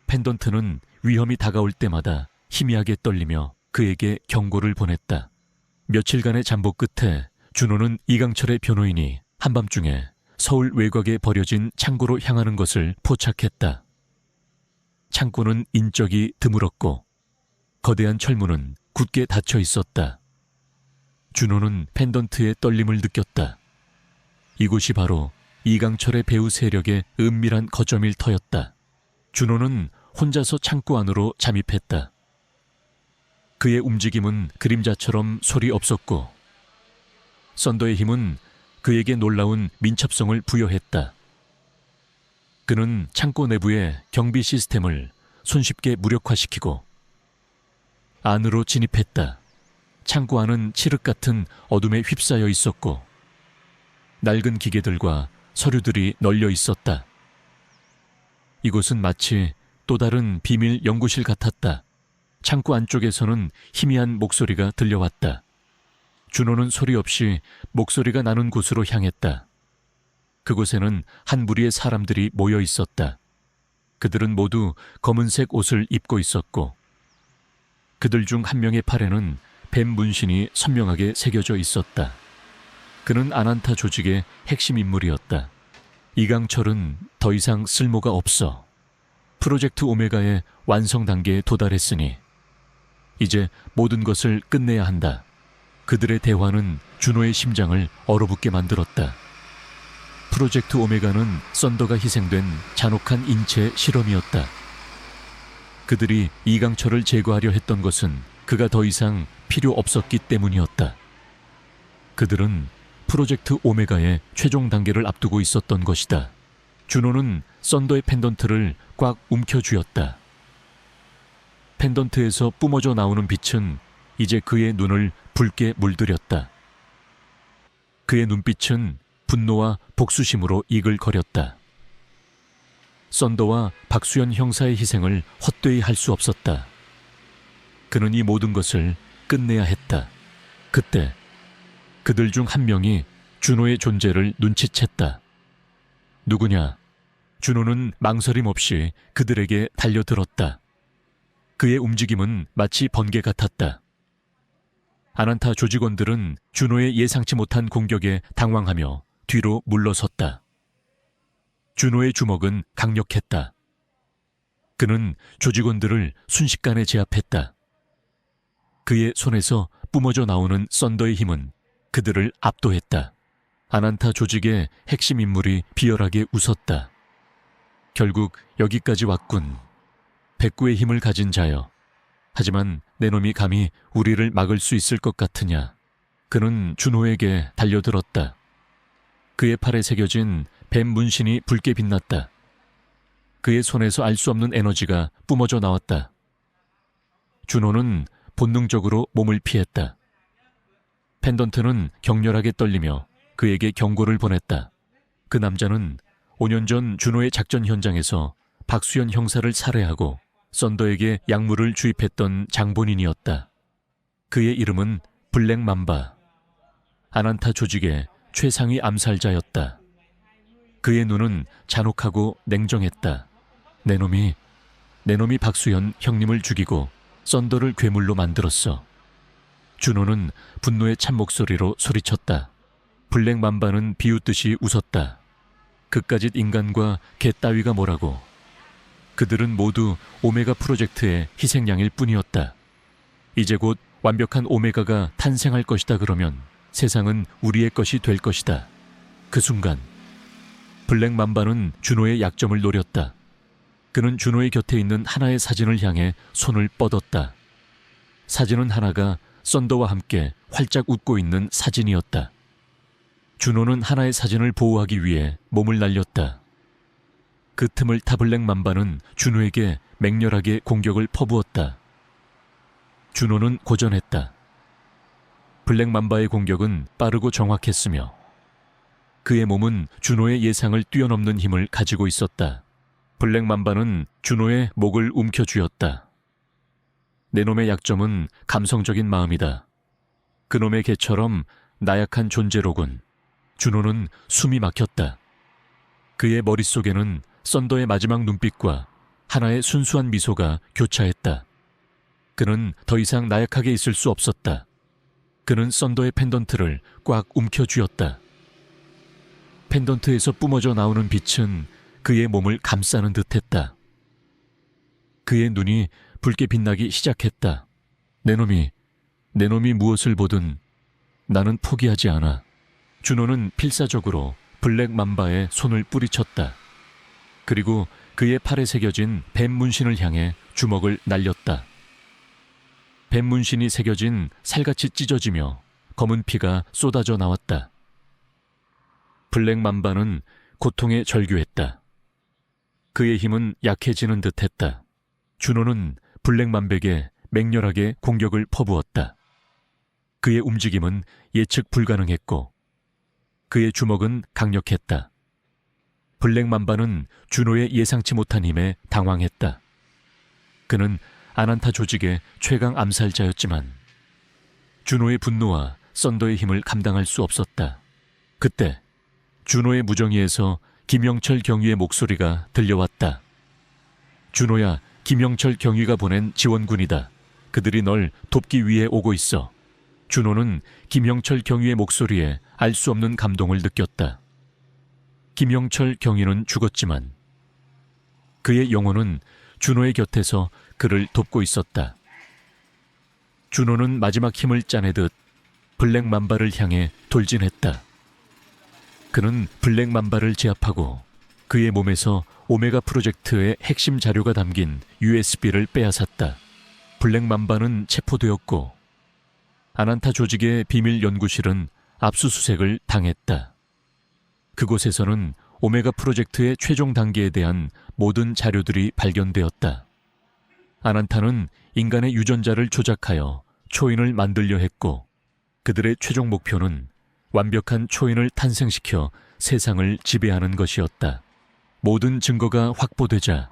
펜던트는 위험이 다가올 때마다 희미하게 떨리며 그에게 경고를 보냈다. 며칠간의 잠복 끝에 준호는 이강철의 변호인이 한밤중에 서울 외곽에 버려진 창고로 향하는 것을 포착했다. 창고는 인적이 드물었고 거대한 철문은 굳게 닫혀 있었다. 준호는 펜던트의 떨림을 느꼈다. 이곳이 바로 이강철의 배후 세력의 은밀한 거점일 터였다. 준호는 혼자서 창고 안으로 잠입했다. 그의 움직임은 그림자처럼 소리 없었고 썬더의 힘은 그에게 놀라운 민첩성을 부여했다. 그는 창고 내부의 경비 시스템을 손쉽게 무력화시키고 안으로 진입했다. 창고 안은 칠흑 같은 어둠에 휩싸여 있었고 낡은 기계들과 서류들이 널려 있었다. 이곳은 마치 또 다른 비밀 연구실 같았다. 창고 안쪽에서는 희미한 목소리가 들려왔다. 준호는 소리 없이 목소리가 나는 곳으로 향했다. 그곳에는 한 무리의 사람들이 모여 있었다. 그들은 모두 검은색 옷을 입고 있었고 그들 중 한 명의 팔에는 뱀 문신이 선명하게 새겨져 있었다. 그는 아난타 조직의 핵심 인물이었다. 이강철은 더 이상 쓸모가 없어. 프로젝트 오메가의 완성 단계에 도달했으니 이제 모든 것을 끝내야 한다. 그들의 대화는 준호의 심장을 얼어붙게 만들었다. 프로젝트 오메가는 썬더가 희생된 잔혹한 인체 실험이었다. 그들이 이강철을 제거하려 했던 것은 그가 더 이상 필요 없었기 때문이었다. 그들은 프로젝트 오메가의 최종 단계를 앞두고 있었던 것이다. 준호는 썬더의 펜던트를 꽉 움켜쥐었다. 펜던트에서 뿜어져 나오는 빛은 이제 그의 눈을 붉게 물들였다. 그의 눈빛은 분노와 복수심으로 이글거렸다. 썬더와 박수현 형사의 희생을 헛되이 할 수 없었다. 그는 이 모든 것을 끝내야 했다. 그때 그들 중 한 명이 준호의 존재를 눈치챘다. 누구냐? 준호는 망설임 없이 그들에게 달려들었다. 그의 움직임은 마치 번개 같았다. 아난타 조직원들은 준호의 예상치 못한 공격에 당황하며 뒤로 물러섰다. 준호의 주먹은 강력했다. 그는 조직원들을 순식간에 제압했다. 그의 손에서 뿜어져 나오는 썬더의 힘은 그들을 압도했다. 아난타 조직의 핵심 인물이 비열하게 웃었다. 결국 여기까지 왔군. 백구의 힘을 가진 자여. 하지만 내 놈이 감히 우리를 막을 수 있을 것 같으냐. 그는 준호에게 달려들었다. 그의 팔에 새겨진 뱀 문신이 붉게 빛났다. 그의 손에서 알 수 없는 에너지가 뿜어져 나왔다. 준호는 본능적으로 몸을 피했다. 펜던트는 격렬하게 떨리며 그에게 경고를 보냈다. 그 남자는 5년 전 준호의 작전 현장에서 박수현 형사를 살해하고 썬더에게 약물을 주입했던 장본인이었다. 그의 이름은 블랙 맘바. 아난타 조직의 최상위 암살자였다. 그의 눈은 잔혹하고 냉정했다. 내 놈이 박수현 형님을 죽이고 썬더를 괴물로 만들었어. 준호는 분노의 찬 목소리로 소리쳤다. 블랙 맘바는 비웃듯이 웃었다. 그깟짓 인간과 개 따위가 뭐라고. 그들은 모두 오메가 프로젝트의 희생양일 뿐이었다. 이제 곧 완벽한 오메가가 탄생할 것이다 그러면 세상은 우리의 것이 될 것이다. 그 순간 블랙 맘바는 준호의 약점을 노렸다. 그는 준호의 곁에 있는 하나의 사진을 향해 손을 뻗었다. 사진은 하나가 썬더와 함께 활짝 웃고 있는 사진이었다. 준호는 하나의 사진을 보호하기 위해 몸을 날렸다. 그 틈을 타 블랙 맘바는 준호에게 맹렬하게 공격을 퍼부었다. 준호는 고전했다. 블랙 맘바의 공격은 빠르고 정확했으며 그의 몸은 준호의 예상을 뛰어넘는 힘을 가지고 있었다. 블랙 맘바는 준호의 목을 움켜쥐었다. 내 놈의 약점은 감성적인 마음이다. 그놈의 개처럼 나약한 존재로군. 준호는 숨이 막혔다. 그의 머릿속에는 썬더의 마지막 눈빛과 하나의 순수한 미소가 교차했다. 그는 더 이상 나약하게 있을 수 없었다. 그는 썬더의 펜던트를 꽉 움켜쥐었다. 펜던트에서 뿜어져 나오는 빛은 그의 몸을 감싸는 듯했다. 그의 눈이 붉게 빛나기 시작했다. 내 놈이 무엇을 보든 나는 포기하지 않아. 준호는 필사적으로 블랙 맘바의 손을 뿌리쳤다. 그리고 그의 팔에 새겨진 뱀 문신을 향해 주먹을 날렸다. 뱀 문신이 새겨진 살같이 찢어지며 검은 피가 쏟아져 나왔다. 블랙 맘바는 고통에 절규했다. 그의 힘은 약해지는 듯했다. 준호는 블랙 맘백에 맹렬하게 공격을 퍼부었다. 그의 움직임은 예측 불가능했고 그의 주먹은 강력했다. 블랙 맘바는 준호의 예상치 못한 힘에 당황했다. 그는 아난타 조직의 최강 암살자였지만 준호의 분노와 썬더의 힘을 감당할 수 없었다. 그때 준호의 무정위에서 김영철 경위의 목소리가 들려왔다. 준호야, 김영철 경위가 보낸 지원군이다. 그들이 널 돕기 위해 오고 있어. 준호는 김영철 경위의 목소리에 알 수 없는 감동을 느꼈다. 김영철 경위는 죽었지만 그의 영혼은 준호의 곁에서 그를 돕고 있었다. 준호는 마지막 힘을 짜내듯 블랙 맘바를 향해 돌진했다. 그는 블랙 맘바를 제압하고 그의 몸에서 오메가 프로젝트의 핵심 자료가 담긴 USB를 빼앗았다. 블랙 맘바는 체포되었고 아난타 조직의 비밀 연구실은 압수수색을 당했다. 그곳에서는 오메가 프로젝트의 최종 단계에 대한 모든 자료들이 발견되었다. 아난타는 인간의 유전자를 조작하여 초인을 만들려 했고 그들의 최종 목표는 완벽한 초인을 탄생시켜 세상을 지배하는 것이었다. 모든 증거가 확보되자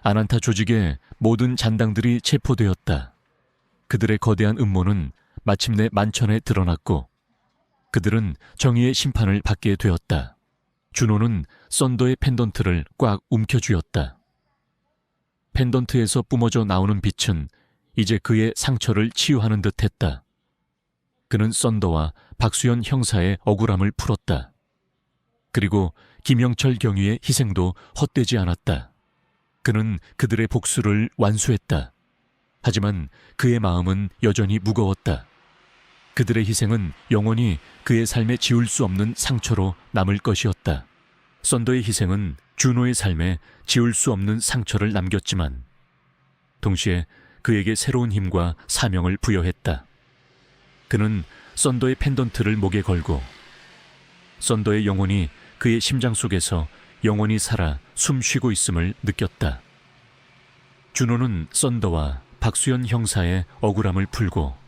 아난타 조직의 모든 잔당들이 체포되었다. 그들의 거대한 음모는 마침내 만천에 드러났고 그들은 정의의 심판을 받게 되었다. 준호는 썬더의 펜던트를 꽉 움켜쥐었다. 펜던트에서 뿜어져 나오는 빛은 이제 그의 상처를 치유하는 듯했다. 그는 썬더와 박수현 형사의 억울함을 풀었다. 그리고 김영철 경위의 희생도 헛되지 않았다. 그는 그들의 복수를 완수했다. 하지만 그의 마음은 여전히 무거웠다. 그들의 희생은 영원히 그의 삶에 지울 수 없는 상처로 남을 것이었다. 썬더의 희생은 준호의 삶에 지울 수 없는 상처를 남겼지만 동시에 그에게 새로운 힘과 사명을 부여했다. 그는 썬더의 펜던트를 목에 걸고 썬더의 영혼이 그의 심장 속에서 영원히 살아 숨쉬고 있음을 느꼈다. 준호는 썬더와 박수현 형사의 억울함을 풀고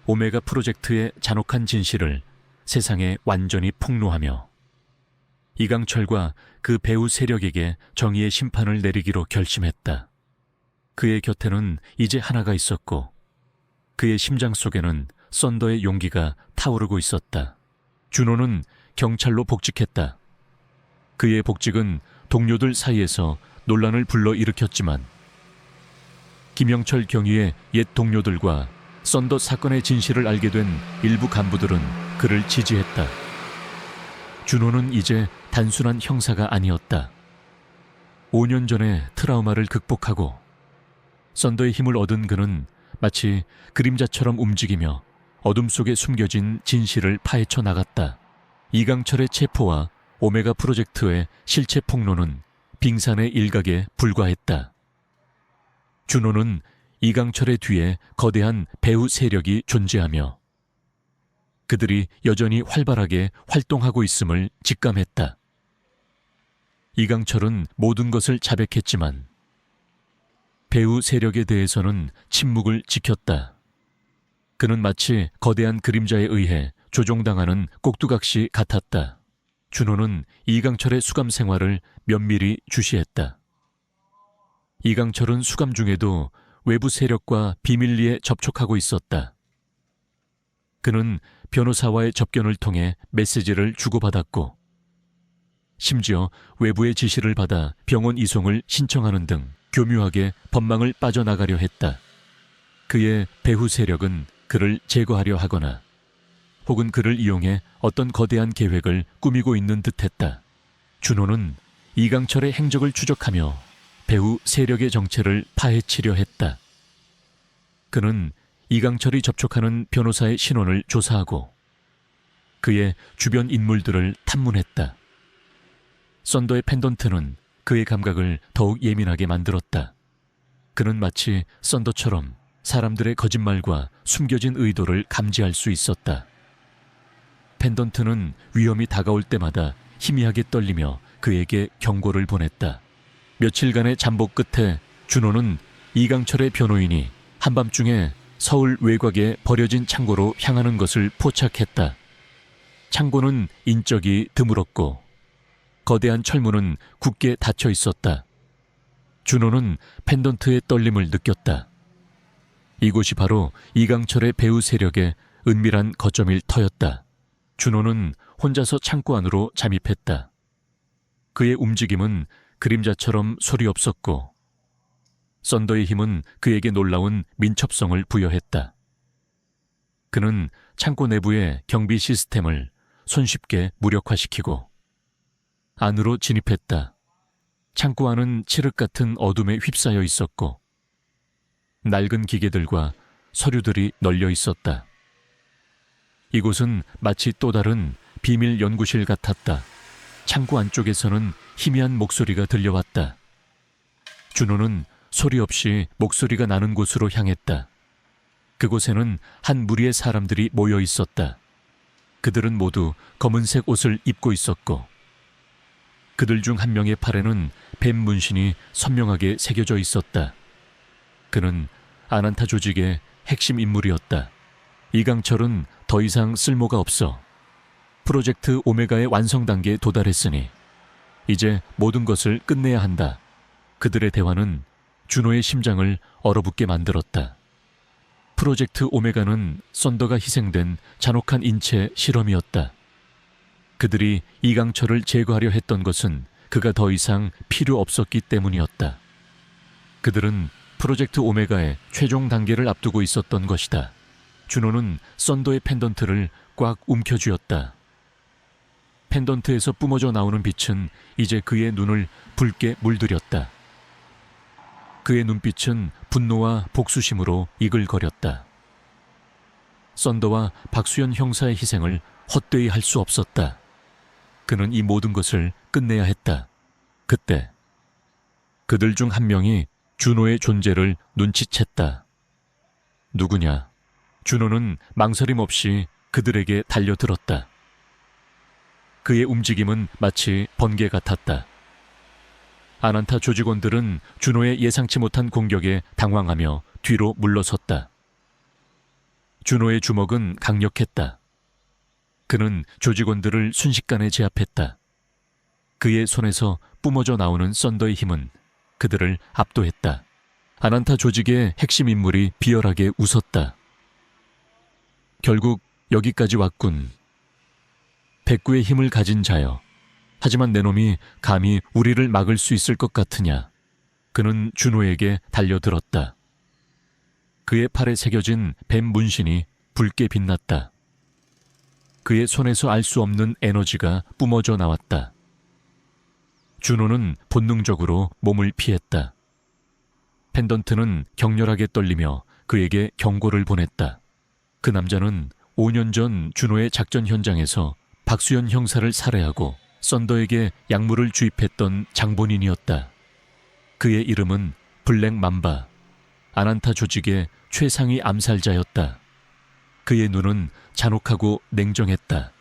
오메가 프로젝트의 잔혹한 진실을 세상에 완전히 폭로하며 이강철과 그 배후 세력에게 정의의 심판을 내리기로 결심했다. 그의 곁에는 이제 하나가 있었고 그의 심장 속에는 썬더의 용기가 타오르고 있었다. 준호는 경찰로 복직했다. 그의 복직은 동료들 사이에서 논란을 불러일으켰지만 김영철 경위의 옛 동료들과 썬더 사건의 진실을 알게 된 일부 간부들은 그를 지지했다. 준호는 이제 단순한 형사가 아니었다. 5년 전에 트라우마를 극복하고 썬더의 힘을 얻은 그는 마치 그림자처럼 움직이며 어둠 속에 숨겨진 진실을 파헤쳐 나갔다. 이강철의 체포와 오메가 프로젝트의 실체 폭로는 빙산의 일각에 불과했다. 준호는 이강철의 뒤에 거대한 배후 세력이 존재하며 그들이 여전히 활발하게 활동하고 있음을 직감했다. 이강철은 모든 것을 자백했지만 배후 세력에 대해서는 침묵을 지켰다. 그는 마치 거대한 그림자에 의해 조종당하는 꼭두각시 같았다. 준호는 이강철의 수감 생활을 면밀히 주시했다. 이강철은 수감 중에도 외부 세력과 비밀리에 접촉하고 있었다. 그는 변호사와의 접견을 통해 메시지를 주고받았고 심지어 외부의 지시를 받아 병원 이송을 신청하는 등 교묘하게 법망을 빠져나가려 했다. 그의 배후 세력은 그를 제거하려 하거나 혹은 그를 이용해 어떤 거대한 계획을 꾸미고 있는 듯했다. 준호는 이강철의 행적을 추적하며 배후 세력의 정체를 파헤치려 했다. 그는 이강철이 접촉하는 변호사의 신원을 조사하고 그의 주변 인물들을 탐문했다. 썬더의 펜던트는 그의 감각을 더욱 예민하게 만들었다. 그는 마치 썬더처럼 사람들의 거짓말과 숨겨진 의도를 감지할 수 있었다. 펜던트는 위험이 다가올 때마다 희미하게 떨리며 그에게 경고를 보냈다. 며칠간의 잠복 끝에 준호는 이강철의 변호인이 한밤중에 서울 외곽에 버려진 창고로 향하는 것을 포착했다. 창고는 인적이 드물었고 거대한 철문은 굳게 닫혀 있었다. 준호는 펜던트의 떨림을 느꼈다. 이곳이 바로 이강철의 배후 세력의 은밀한 거점일 터였다. 준호는 혼자서 창고 안으로 잠입했다. 그의 움직임은 그림자처럼 소리 없었고 썬더의 힘은 그에게 놀라운 민첩성을 부여했다. 그는 창고 내부의 경비 시스템을 손쉽게 무력화시키고 안으로 진입했다. 창고 안은 칠흑 같은 어둠에 휩싸여 있었고 낡은 기계들과 서류들이 널려 있었다. 이곳은 마치 또 다른 비밀 연구실 같았다. 창고 안쪽에서는 희미한 목소리가 들려왔다. 준호는 소리 없이 목소리가 나는 곳으로 향했다. 그곳에는 한 무리의 사람들이 모여 있었다. 그들은 모두 검은색 옷을 입고 있었고 그들 중 한 명의 팔에는 뱀 문신이 선명하게 새겨져 있었다. 그는 아난타 조직의 핵심 인물이었다. 이강철은 더 이상 쓸모가 없어 프로젝트 오메가의 완성 단계에 도달했으니 이제 모든 것을 끝내야 한다. 그들의 대화는 준호의 심장을 얼어붙게 만들었다. 프로젝트 오메가는 썬더가 희생된 잔혹한 인체 실험이었다. 그들이 이강철을 제거하려 했던 것은 그가 더 이상 필요 없었기 때문이었다. 그들은 프로젝트 오메가의 최종 단계를 앞두고 있었던 것이다. 준호는 썬더의 펜던트를 꽉 움켜쥐었다. 펜던트에서 뿜어져 나오는 빛은 이제 그의 눈을 붉게 물들였다. 그의 눈빛은 분노와 복수심으로 이글거렸다. 썬더와 박수현 형사의 희생을 헛되이 할 수 없었다. 그는 이 모든 것을 끝내야 했다. 그때 그들 중 한 명이 준호의 존재를 눈치챘다. 누구냐? 준호는 망설임 없이 그들에게 달려들었다. 그의 움직임은 마치 번개 같았다. 아난타 조직원들은 준호의 예상치 못한 공격에 당황하며 뒤로 물러섰다. 준호의 주먹은 강력했다. 그는 조직원들을 순식간에 제압했다. 그의 손에서 뿜어져 나오는 썬더의 힘은 그들을 압도했다. 아난타 조직의 핵심 인물이 비열하게 웃었다. 결국 여기까지 왔군. 백구의 힘을 가진 자여. 하지만 내 놈이 감히 우리를 막을 수 있을 것 같으냐. 그는 준호에게 달려들었다. 그의 팔에 새겨진 뱀 문신이 붉게 빛났다. 그의 손에서 알 수 없는 에너지가 뿜어져 나왔다. 준호는 본능적으로 몸을 피했다. 펜던트는 격렬하게 떨리며 그에게 경고를 보냈다. 그 남자는 5년 전 준호의 작전 현장에서 박수현 형사를 살해하고 썬더에게 약물을 주입했던 장본인이었다. 그의 이름은 블랙 맘바, 아난타 조직의 최상위 암살자였다. 그의 눈은 잔혹하고 냉정했다.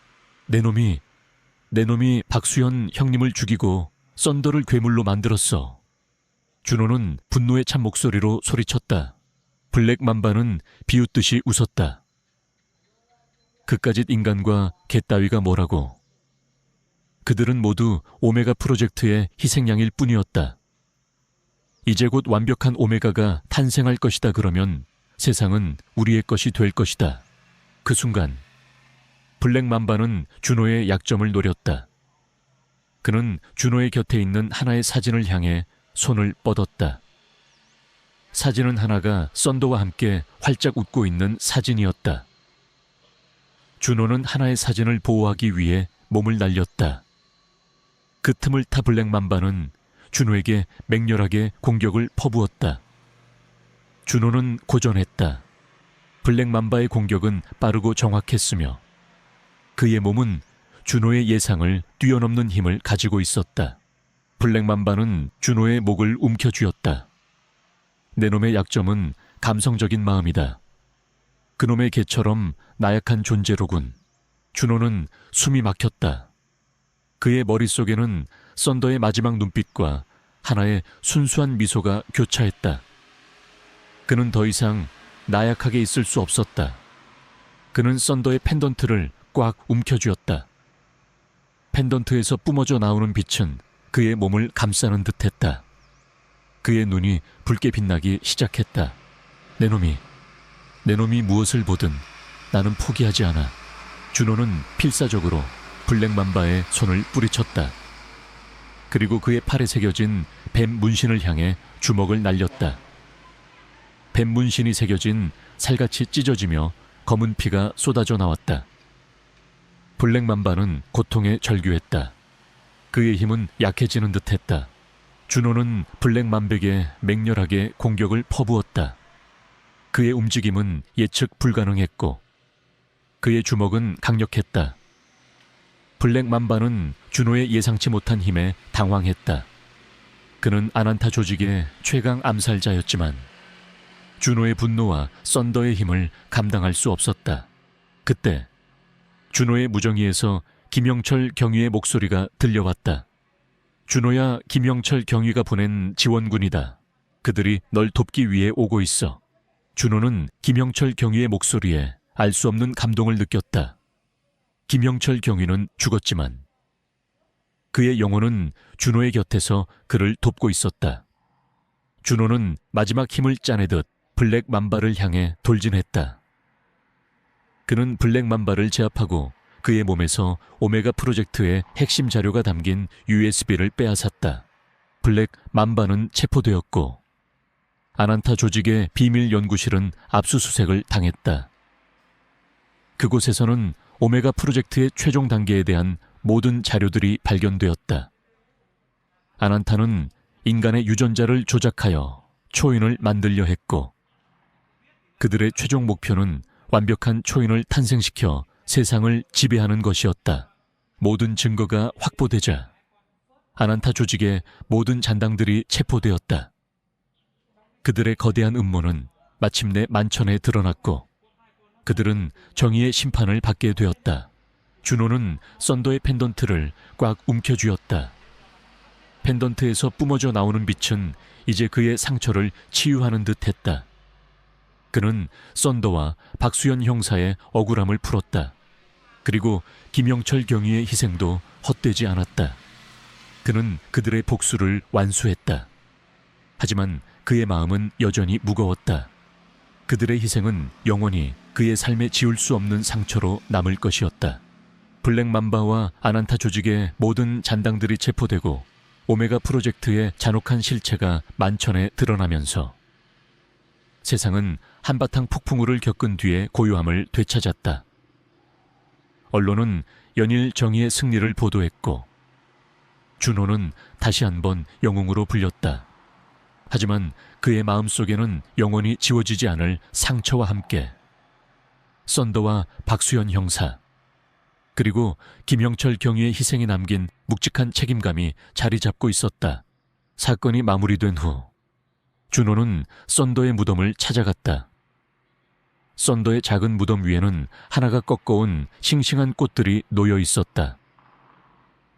내 놈이 박수현 형님을 죽이고 썬더를 괴물로 만들었어. 준호는 분노에 찬 목소리로 소리쳤다. 블랙 맘바는 비웃듯이 웃었다. 그깟짓 인간과 개따위가 뭐라고. 그들은 모두 오메가 프로젝트의 희생양일 뿐이었다. 이제 곧 완벽한 오메가가 탄생할 것이다. 그러면 세상은 우리의 것이 될 것이다. 그 순간 블랙 맘바는 준호의 약점을 노렸다. 그는 준호의 곁에 있는 하나의 사진을 향해 손을 뻗었다. 사진은 하나가 썬더와 함께 활짝 웃고 있는 사진이었다. 준호는 하나의 사진을 보호하기 위해 몸을 날렸다. 그 틈을 타 블랙 맘바는 준호에게 맹렬하게 공격을 퍼부었다. 준호는 고전했다. 블랙 맘바의 공격은 빠르고 정확했으며 그의 몸은 준호의 예상을 뛰어넘는 힘을 가지고 있었다. 블랙 맘바는 준호의 목을 움켜쥐었다. 내 놈의 약점은 감성적인 마음이다. 그놈의 개처럼 나약한 존재로군. 준호는 숨이 막혔다. 그의 머릿속에는 썬더의 마지막 눈빛과 하나의 순수한 미소가 교차했다. 그는 더 이상 나약하게 있을 수 없었다. 그는 썬더의 펜던트를 꽉 움켜쥐었다. 펜던트에서 뿜어져 나오는 빛은 그의 몸을 감싸는 듯했다. 그의 눈이 붉게 빛나기 시작했다. 내 놈이 무엇을 보든 나는 포기하지 않아. 준호는 필사적으로 블랙 맘바의 손을 뿌리쳤다. 그리고 그의 팔에 새겨진 뱀 문신을 향해 주먹을 날렸다. 뱀 문신이 새겨진 살같이 찢어지며 검은 피가 쏟아져 나왔다. 블랙 맘바는 고통에 절규했다. 그의 힘은 약해지는 듯했다. 준호는 블랙 맘백에 맹렬하게 공격을 퍼부었다. 그의 움직임은 예측 불가능했고 그의 주먹은 강력했다. 블랙 맘바는 준호의 예상치 못한 힘에 당황했다. 그는 아난타 조직의 최강 암살자였지만 준호의 분노와 썬더의 힘을 감당할 수 없었다. 그때 준호의 무정위에서 김영철 경위의 목소리가 들려왔다. 준호야, 김영철 경위가 보낸 지원군이다. 그들이 널 돕기 위해 오고 있어. 준호는 김영철 경위의 목소리에 알 수 없는 감동을 느꼈다. 김영철 경위는 죽었지만 그의 영혼은 준호의 곁에서 그를 돕고 있었다. 준호는 마지막 힘을 짜내듯 블랙 맘바를 향해 돌진했다. 그는 블랙 맘바를 제압하고 그의 몸에서 오메가 프로젝트의 핵심 자료가 담긴 USB를 빼앗았다. 블랙 맘바는 체포되었고 아난타 조직의 비밀 연구실은 압수수색을 당했다. 그곳에서는 오메가 프로젝트의 최종 단계에 대한 모든 자료들이 발견되었다. 아난타는 인간의 유전자를 조작하여 초인을 만들려 했고 그들의 최종 목표는 완벽한 초인을 탄생시켜 세상을 지배하는 것이었다. 모든 증거가 확보되자 아난타 조직의 모든 잔당들이 체포되었다. 그들의 거대한 음모는 마침내 만천에 드러났고 그들은 정의의 심판을 받게 되었다. 준호는 썬더의 펜던트를 꽉 움켜쥐었다. 펜던트에서 뿜어져 나오는 빛은 이제 그의 상처를 치유하는 듯했다. 그는 썬더와 박수현 형사의 억울함을 풀었다. 그리고 김영철 경위의 희생도 헛되지 않았다. 그는 그들의 복수를 완수했다. 하지만 그의 마음은 여전히 무거웠다. 그들의 희생은 영원히 그의 삶에 지울 수 없는 상처로 남을 것이었다. 블랙 맘바와 아난타 조직의 모든 잔당들이 체포되고 오메가 프로젝트의 잔혹한 실체가 만천에 드러나면서 세상은 한바탕 폭풍우를 겪은 뒤에 고요함을 되찾았다. 언론은 연일 정의의 승리를 보도했고 준호는 다시 한번 영웅으로 불렸다. 하지만 그의 마음속에는 영원히 지워지지 않을 상처와 함께 썬더와 박수현 형사 그리고 김영철 경위의 희생이 남긴 묵직한 책임감이 자리 잡고 있었다. 사건이 마무리된 후 준호는 썬더의 무덤을 찾아갔다. 썬더의 작은 무덤 위에는 하나가 꺾어온 싱싱한 꽃들이 놓여 있었다.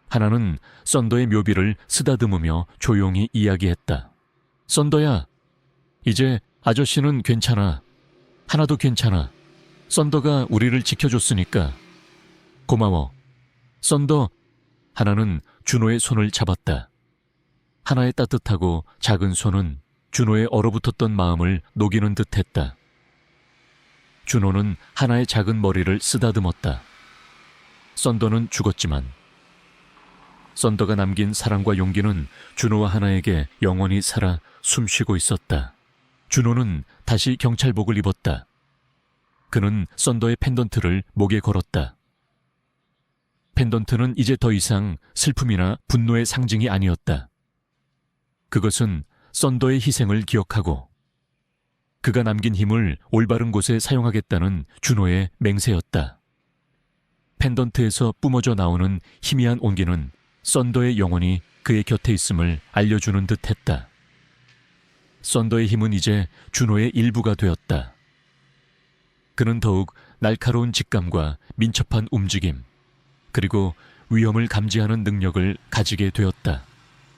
하나는 썬더의 묘비를 쓰다듬으며 조용히 이야기했다. 썬더야, 이제 아저씨는 괜찮아. 하나도 괜찮아. 썬더가 우리를 지켜줬으니까. 고마워. 썬더. 하나는 준호의 손을 잡았다. 하나의 따뜻하고 작은 손은 준호의 얼어붙었던 마음을 녹이는 듯했다. 준호는 하나의 작은 머리를 쓰다듬었다. 썬더는 죽었지만 썬더가 남긴 사랑과 용기는 준호와 하나에게 영원히 살아 숨쉬고 있었다. 준호는 다시 경찰복을 입었다. 그는 썬더의 펜던트를 목에 걸었다. 펜던트는 이제 더 이상 슬픔이나 분노의 상징이 아니었다. 그것은 썬더의 희생을 기억하고 그가 남긴 힘을 올바른 곳에 사용하겠다는 준호의 맹세였다. 펜던트에서 뿜어져 나오는 희미한 온기는 썬더의 영혼이 그의 곁에 있음을 알려주는 듯했다. 썬더의 힘은 이제 준호의 일부가 되었다. 그는 더욱 날카로운 직감과 민첩한 움직임, 그리고 위험을 감지하는 능력을 가지게 되었다.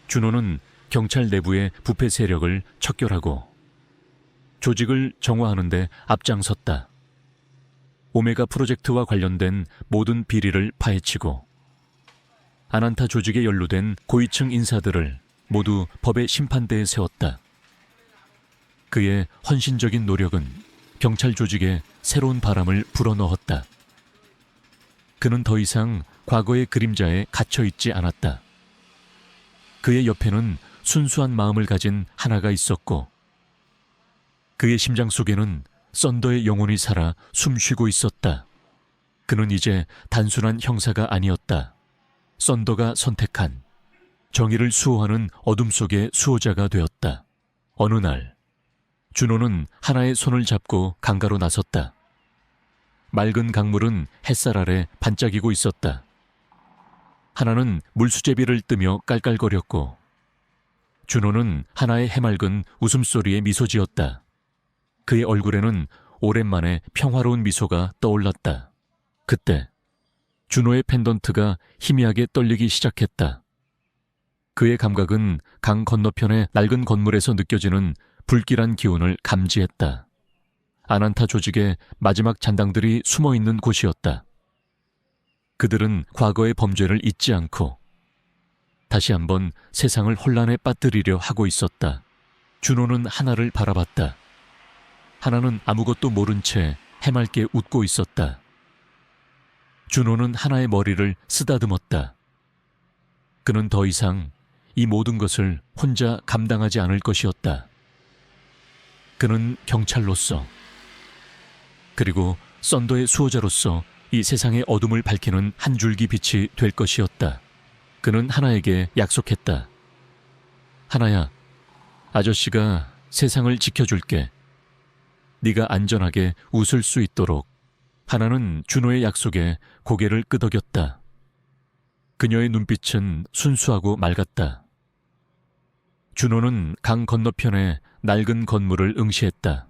준호는 경찰 내부의 부패 세력을 척결하고 조직을 정화하는 데 앞장섰다. 오메가 프로젝트와 관련된 모든 비리를 파헤치고 아난타 조직에 연루된 고위층 인사들을 모두 법의 심판대에 세웠다. 그의 헌신적인 노력은 경찰 조직에 새로운 바람을 불어넣었다. 그는 더 이상 과거의 그림자에 갇혀있지 않았다. 그의 옆에는 순수한 마음을 가진 하나가 있었고 그의 심장 속에는 썬더의 영혼이 살아 숨쉬고 있었다. 그는 이제 단순한 형사가 아니었다. 썬더가 선택한 정의를 수호하는 어둠 속의 수호자가 되었다. 어느 날 준호는 하나의 손을 잡고 강가로 나섰다. 맑은 강물은 햇살 아래 반짝이고 있었다. 하나는 물수제비를 뜨며 깔깔거렸고 준호는 하나의 해맑은 웃음소리에 미소 지었다. 그의 얼굴에는 오랜만에 평화로운 미소가 떠올랐다. 그때 준호의 펜던트가 희미하게 떨리기 시작했다. 그의 감각은 강 건너편의 낡은 건물에서 느껴지는 불길한 기운을 감지했다. 아난타 조직의 마지막 잔당들이 숨어있는 곳이었다. 그들은 과거의 범죄를 잊지 않고 다시 한번 세상을 혼란에 빠뜨리려 하고 있었다. 준호는 하나를 바라봤다. 하나는 아무것도 모른 채 해맑게 웃고 있었다. 준호는 하나의 머리를 쓰다듬었다. 그는 더 이상 이 모든 것을 혼자 감당하지 않을 것이었다. 그는 경찰로서 그리고 썬더의 수호자로서 이 세상의 어둠을 밝히는 한 줄기 빛이 될 것이었다. 그는 하나에게 약속했다. 하나야, 아저씨가 세상을 지켜줄게. 네가 안전하게 웃을 수 있도록. 하나는 준호의 약속에 고개를 끄덕였다. 그녀의 눈빛은 순수하고 맑았다. 준호는 강 건너편의 낡은 건물을 응시했다.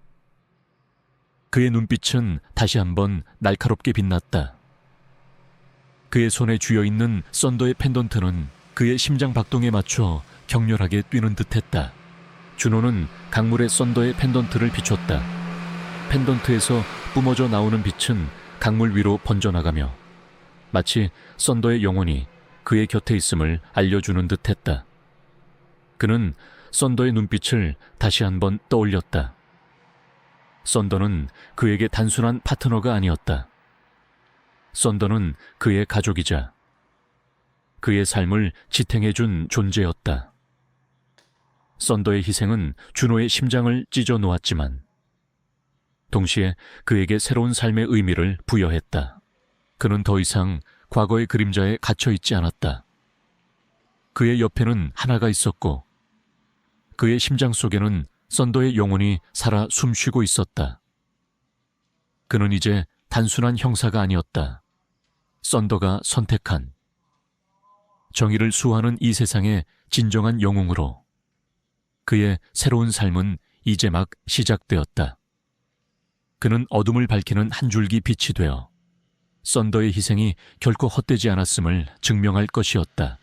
그의 눈빛은 다시 한번 날카롭게 빛났다. 그의 손에 쥐어있는 썬더의 펜던트는 그의 심장 박동에 맞춰 격렬하게 뛰는 듯했다. 준호는 강물에 썬더의 펜던트를 비췄다. 펜던트에서 뿜어져 나오는 빛은 강물 위로 번져나가며 마치 썬더의 영혼이 그의 곁에 있음을 알려주는 듯했다. 그는 썬더의 눈빛을 다시 한번 떠올렸다. 썬더는 그에게 단순한 파트너가 아니었다. 썬더는 그의 가족이자 그의 삶을 지탱해준 존재였다. 썬더의 희생은 준호의 심장을 찢어 놓았지만 동시에 그에게 새로운 삶의 의미를 부여했다. 그는 더 이상 과거의 그림자에 갇혀 있지 않았다. 그의 옆에는 하나가 있었고 그의 심장 속에는 썬더의 영혼이 살아 숨쉬고 있었다. 그는 이제 단순한 형사가 아니었다. 썬더가 선택한 정의를 수호하는 이 세상의 진정한 영웅으로 그의 새로운 삶은 이제 막 시작되었다. 그는 어둠을 밝히는 한 줄기 빛이 되어 썬더의 희생이 결코 헛되지 않았음을 증명할 것이었다.